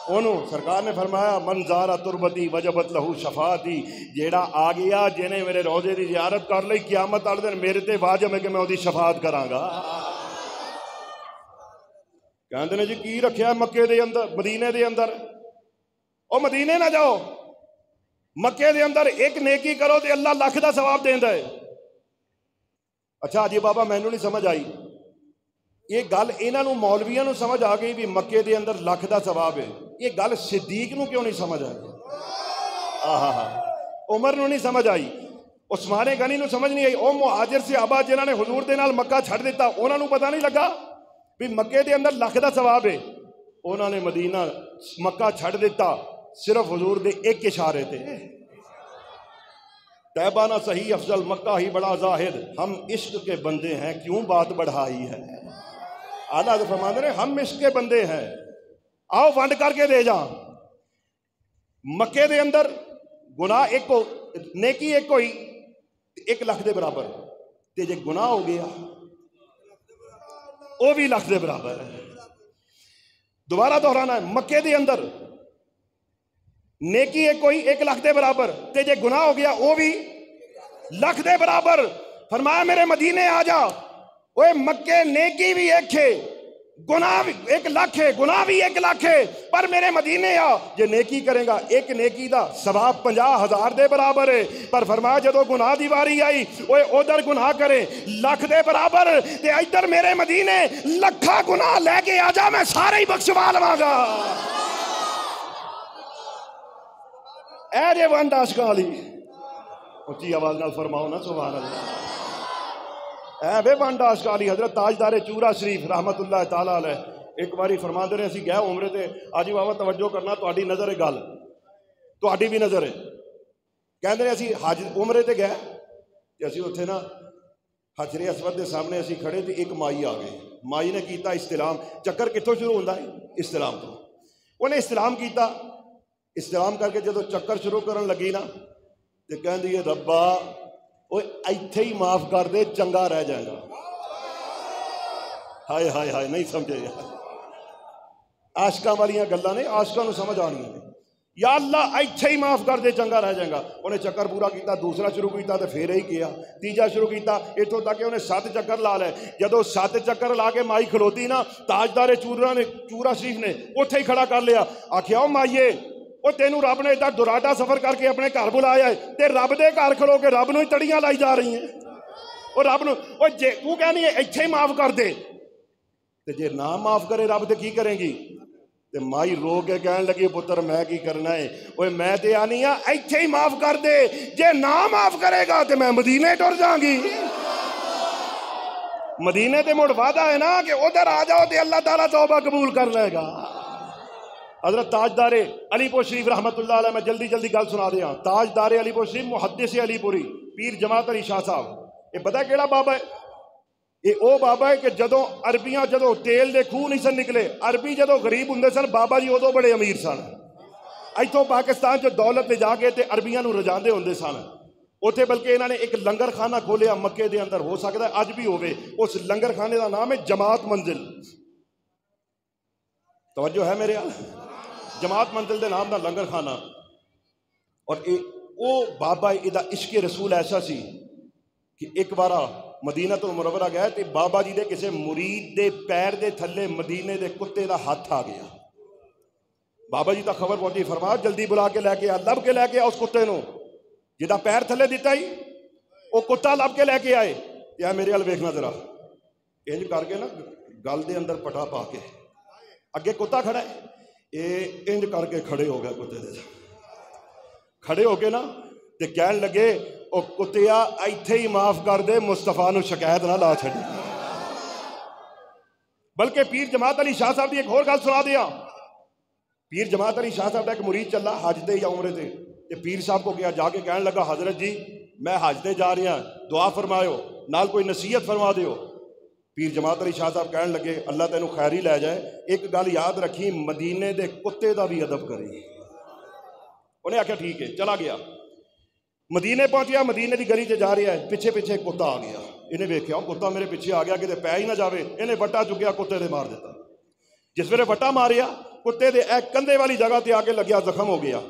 اونوں سرکار نے فرمایا من زارا تربتی وجبت لہو شفاعتی، جیڑا آ گیا جنہیں میرے روضے دی زیارت کر لئی قیامت والے دن میرے تے واجب ہے کہ میں اودی شفاعت کراں گا۔ کہندے نے جی کی رکھیا مکے دے اندر مدینے دے اندر؟ او مدینے نہ جاؤ، مکے دے اندر ایک نیکی کرو تے اللہ لاکھ دا ثواب دیندا ہے۔ اچھا جی بابا مینوں نہیں سمجھ آئی یہ گل، انہاں نوں مولویاں نوں سمجھ آ گئی بھی مکے دے اندر لاکھ دا ثواب ہے، یہ گل صدیق نوں کیوں نہیں سمجھ آئی؟ عمر نوں نہیں سمجھ آئی، عثمان غنی نوں سمجھ نہیں آئی، او مہاجر صحابہ جنہاں نے حضور دے نال مکہ چھڈ دیتا انہاں نوں پتہ نہیں لگا بھی مکے دے اندر لاکھ دا ثواب ہے؟ انہاں نے مدینہ مکہ چھڈ دیتا صرف حضور دے ایک اشارے تے۔ طیبہ نہ صحیح افضل مکہ ہی بڑا زاہد، ہم عشق کے بندے ہیں کیوں بات بڑھائی ہے۔ اعلیٰ فرماتے ہیں ہم عشق کے بندے ہیں، آؤ ونڈ کر کے دے جا۔ مکے دے اندر گناہ ایک کو نیکی ایک کوئی 1 لاکھ دے برابر، تے جے گناہ ہو گیا وہ بھی لاکھ دے برابر ہے۔ دوبارہ دہرانا ہے، مکے دے اندر نیکی ایک کوئی 1 لاکھ دے برابر، تے جے گناہ ہو گیا وہ بھی لاکھ دے برابر۔ فرمایا میرے مدینے آ جا، اوے مکے نیکی بھی ایک ہے گناہ بھی 1 لاکھ ہے، گناہ بھی 1 لاکھ ہے، پر میرے مدینے آ جے نیکی کرے گا ایک نیکی دا ثواب 50,000 دے برابر ہے۔ پر فرمایا جدو گناہ دی واری آئی اوے ادھر گناہ کرے لاکھ دے برابر، تے ادھر میرے مدینے لکھا گناہ لے کے آ جا میں سارے ہی بخشوا لواں گا۔ اے جے ونڈ عاشقاں والی اچھی آواز نال فرماؤ نا سبحان اللہ۔ اے بے ونڈ عاشقاں والی حضرت تاجدار چورا شریف رحمت اللہ تعالی علیہ ایک باری فرماندے نے اسی گئے عمرے تے، آج بابا توجہ کرنا تہاڈی نظر ہے گل، تہاڈی بھی نظر ہے۔ کہندے نے اسی حج عمرے تے گئے تے اسی اوتھے نا حجر اسود دے سامنے اسی کھڑے تے ایک مائی آ گئی، مائی نے کیتا استلام۔ چکر کتوں شروع ہوندا ہے؟ استلام تو۔ انہیں استلام کیتا، استلام کر کے جدو چکر شروع کرن لگی نا تے کہندی ہے ربا اوے ایتھے ہی معاف کر دے چنگا رہ جائے گا۔ ہائے ہائے ہائے نہیں سمجھے یار، عاشقاں والیاں گلاں نے عاشقاں نوں سمجھ آنیاں نے۔ یا اللہ ایتھے ہی معاف کر دے چنگا رہ جائے گا۔ انہیں چکر پورا کیتا، دوسرا شروع کیتا تے پھر ہی کیا، تیجا شروع کیتا، اتوں تک کہ انہیں 7 چکر لا لے۔ جدو 7 چکر لا کے مائی کھلوتی نا تاجدار چورا شریف نے اوتھے ہی کھڑا کر لیا، آکھیا او مائیے وہ تینوں رب نے ادھر دراڈا سفر کر کے اپنے گھر بلایا ہے تے رب دے گھر کھلو کے رب نو ہی تڑیاں لائی جا رہی ہیں۔ اور رب نو جے تو کہنی ہے ایتھے ہی معاف کر دے تے جے نہ معاف کرے رب تے کی کریں گی؟ تے مائی رو کے کہن لگی پتر میں کی کرنا ہے، اوے میں تے آنی ہاں ایتھے ہی معاف کر دے، جے نہ معاف کرے گا تے میں مدینے ٹر جاں گی۔ مدینے تے مڑ وعدہ ہے نا کہ ادھر آ جاؤ تے اللہ تعالیٰ توبہ قبول کر لے گا۔ حضرت تاجدار علی پور شریف رحمت اللہ علیہ، میں جلدی گل سنا دیا، تاجدار علی پور شریف محدث علی پوری پیر جماعت علی شاہ صاحب، یہ پتہ ہے کیڑا بابا ہے؟ یہ او بابا ہے کہ جدو عربیاں جدو تیل دے خوہ نہیں سن نکلے، عربی جدو غریب ہندے سن، بابا جی ادو بڑے امیر سن، ایتھوں پاکستان جو دولت لے جا کے تے عربیاں نو رجاندے ہوندے سن، اوتھے بلکہ انہوں نے ایک لنگر خانہ کھولیا مکے دے اندر، ہو سکتا ہے اج بھی ہوئے، اس لنگر خانے دا نام ہے جماعت منزل۔ توجہ ہے میرے جماعت منزل دے نام دا لنگر خانہ، اور او بابا ایدہ عشق رسول ایسا سی کہ ایک بارہ مدینہ المنورہ گئے تے بابا جی دے کسے مرید دے پیر دے تھلے مدینے دے کتے دا ہاتھ آ گیا، بابا جی تا خبر پہنچی، فرمایا جلدی بلا کے لے کے آ، لب کے لے کے آ اس کتے نو جدا پیر تھلے دیتا ہی، وہ کتا لب کے لے کے آئے، یا میرے حال ویکھنا ذرا، انج کر کے نا گل دے اندر پٹا پا کے اگے کتا کھڑا ہے، اے انج کر کے کھڑے ہو گئے کتے دے، کھڑے ہو کے نا تے کہن لگے او کتیا ایتھے ہی معاف کر دے، مصطفیٰ نو شکایت نہ لا چھڑی۔ بلکہ پیر جماعت علی شاہ صاحب دی ایک اور گل سنا دیا، پیر جماعت علی شاہ صاحب دا ایک مرید چلا حج تے یا عمرے تے، کہ پیر صاحب کو کیا جا کے کہنے لگا حضرت جی میں حج تے جا رہی ہوں، دعا فرمائیو، نال کوئی نصیحت فرما دیو۔ پیر جماعت علی شاہ صاحب کہنے لگے اللہ تینوں خیر ہی لے جائے، ایک گل یاد رکھی مدینے دے کتے دا بھی ادب کری۔ انہیں آکھیا ٹھیک ہے، چلا گیا، مدینے پہنچیا، مدینے دی گلی تے جا رہا ہے، پیچھے پیچھے کتا آ گیا، انہیں ویکھیا کتا میرے پیچھے آ گیا کہ پے ہی نہ جاوے، انہیں وٹا چکیا کتے دے مار دیتا، جس ویلے وٹا ماریا کتے دے ایک کندھے والی جگہ تے آ کے لگیا، زخم ہو گیا،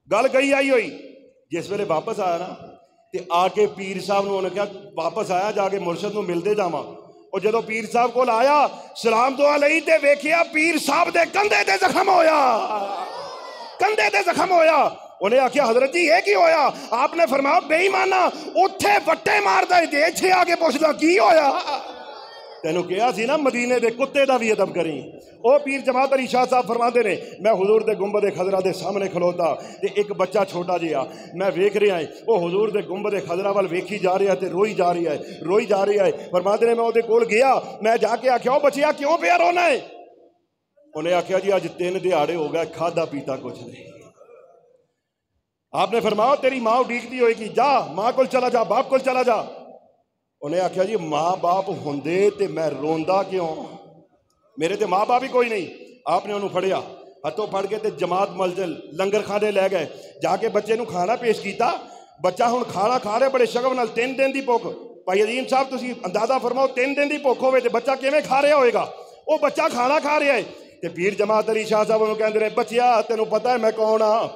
گل گئی آئی ہوئی، جس ویلے واپس آیا نا تے آ کے پیر صاحب نے کہا واپس آیا جا کے مرشد نو ملدے جاواں، اور جدو پیر صاحب کو آیا سلام دعا لئی تے ویکھیا پیر صاحب دے کندھے تے زخم ہویا، کندھے تے زخم ہویا۔ انہیں آکھیا حضرت جی یہ کی ہویا؟ آپ نے فرمایا بے ایمانا اتھے وٹے مار دے تے ایتھے آ کے پوچھدا کی ہویا؟ تینوں کہا سی نا مدینے دے کتے دا بھی ادب کریں۔ او پیر جماعت علی شاہ صاحب فرماندے نے میں حضور دے گنبد خضرا دے سامنے کھلوتا تے ایک بچہ چھوٹا جہا میں ویکھ رہا ہے، او حضور دے گنبد خضرا وال ویکھی جا رہا ہے تے روئی جا رہا ہے۔ فرماندے نے میں اودے کول گیا، میں جا کے آکھیا او بچیا کیوں پیا رونا ہے؟ انہیں آکھیا جی اج 3 دہاڑے ہو گئے کھادا پیتا کچھ نہیں۔ آپ نے فرمایا تیری ماں اڈیکتی ہوئے گی، جا ماں کول چلا جا، باپ کول چلا جا۔ انہیں آکھیا جی ماں باپ ہوندے تے میں روندا کیوں؟ میرے تے ماں باپ ہی کوئی نہیں۔ آپ نے انہوں پھڑیا، ہتھوں پھڑ کے تے جماعت منزل لنگر کھانے لے گئے، جا کے بچے نو کھانا پیش کیتا، بچہ ہن کھانا کھا رہے بڑے شغف نال، 3 دن دی بھوک۔ بھائی عظیم صاحب تسی اندازہ فرماؤ 3 دن دی بھوک ہوئے تے بچہ کیویں کھا رہا ہوئے گا؟ وہ بچہ کھانا کھا رہا ہے تے پیر جماعت علی شاہ صاحب انہوں کہندے نے بچیا تینوں پتہ ہے میں کون ہاں؟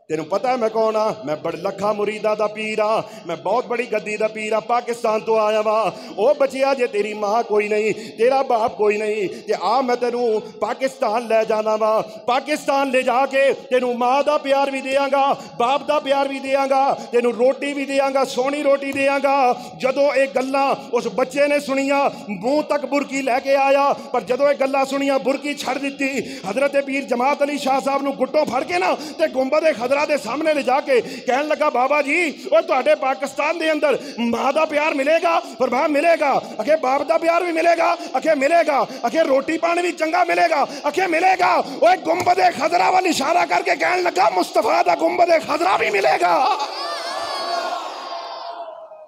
تینوں پتہ ہے میں کون ہاں؟ میں بڑ لکھاں مریداں دا پیر ہاں، میں بہت بڑی گدی دا پیر ہاں، پاکستان تو آیا وا۔ او بچیا جے تیری ماں کوئی نہیں، تیرا باپ کوئی نہیں تے آ میں تینوں پاکستان لے جانا وا، پاکستان لے جا کے تینوں ماں دا پیار بھی دیاں گا، باپ دا پیار بھی دیاں گا، تینوں روٹی بھی دیاں گا، سونی روٹی دیاں گا۔ جدو اے گلاں اس بچے نے سنیاں منہ تک برکی لے کے آیا، پر جدو اے گلاں سنیاں برکی چھڑ دیتی۔ حضرت پیر جماعت علی شاہ صاحب نو گٹوں پھڑ کے نا تے گنبد خضرا دے سامنے لے جا کے کہن لگا بابا جی وہ تہاڈے پاکستان دے اندر ماں دا پیار ملے گا؟ فرمایا ملے گا۔ اکھے باپ دا پیار بھی ملے گا؟ اکھے ملے گا۔ اکھے روٹی پانی بھی چنگا ملے گا؟ اکھے ملے گا۔ وہ گنبد خضرا والی اشارہ کر کے کہن لگا مصطفیٰ دا گنبد خضرا بھی ملے گا۔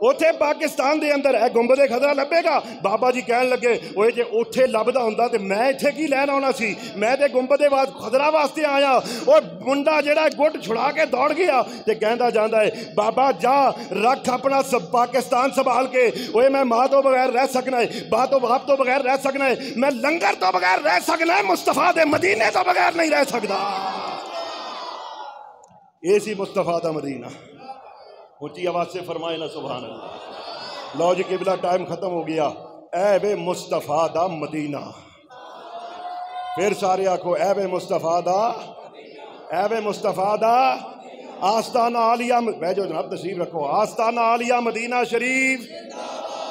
اوتھے پاکستان دے اندر اے گنبد خضرا لبے گا؟ بابا جی کہن لگے اوے جے اوتھے لبدا ہوندا تے میں ایتھے کی لین آنا سی، میں تے گنبد خضرا واسطے آیا۔ او منڈا جڑا گٹ چھڑا کے دوڑ گیا تے کہندا جاندا ہے بابا جا رکھ اپنا سب پاکستان سنبھال کے، اوے میں ماں تو بغیر رہ سکنا ہے، باپ تو بغیر رہ سکنا ہے، میں لنگر تو بغیر رہ سکنا ہے، مصطفیٰ دے مدینے تو بغیر نہیں رہ سکدا۔ اے سی مصطفیٰ دا مدینہ۔ اونچی آواز سے فرمائے نا سبحان اللہ۔ لو جی قبلہ ٹائم ختم ہو گیا۔ اے بے مصطفیٰ دا مدینہ، پھر سارے آکھو اے بے مصطفیٰ دا، اے بے مصطفیٰ دا آستانہ عالیہ، بیجو جناب تشریف رکھو، آستانہ عالیہ مدینہ شریف،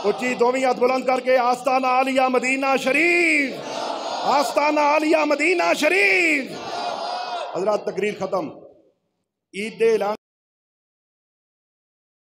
اونچی دوویں ہاتھ بلند کر کے آستانہ عالیہ مدینہ شریف، آستانہ عالیہ مدینہ شریف۔ حضرات تقریر ختم، عید دے اعلان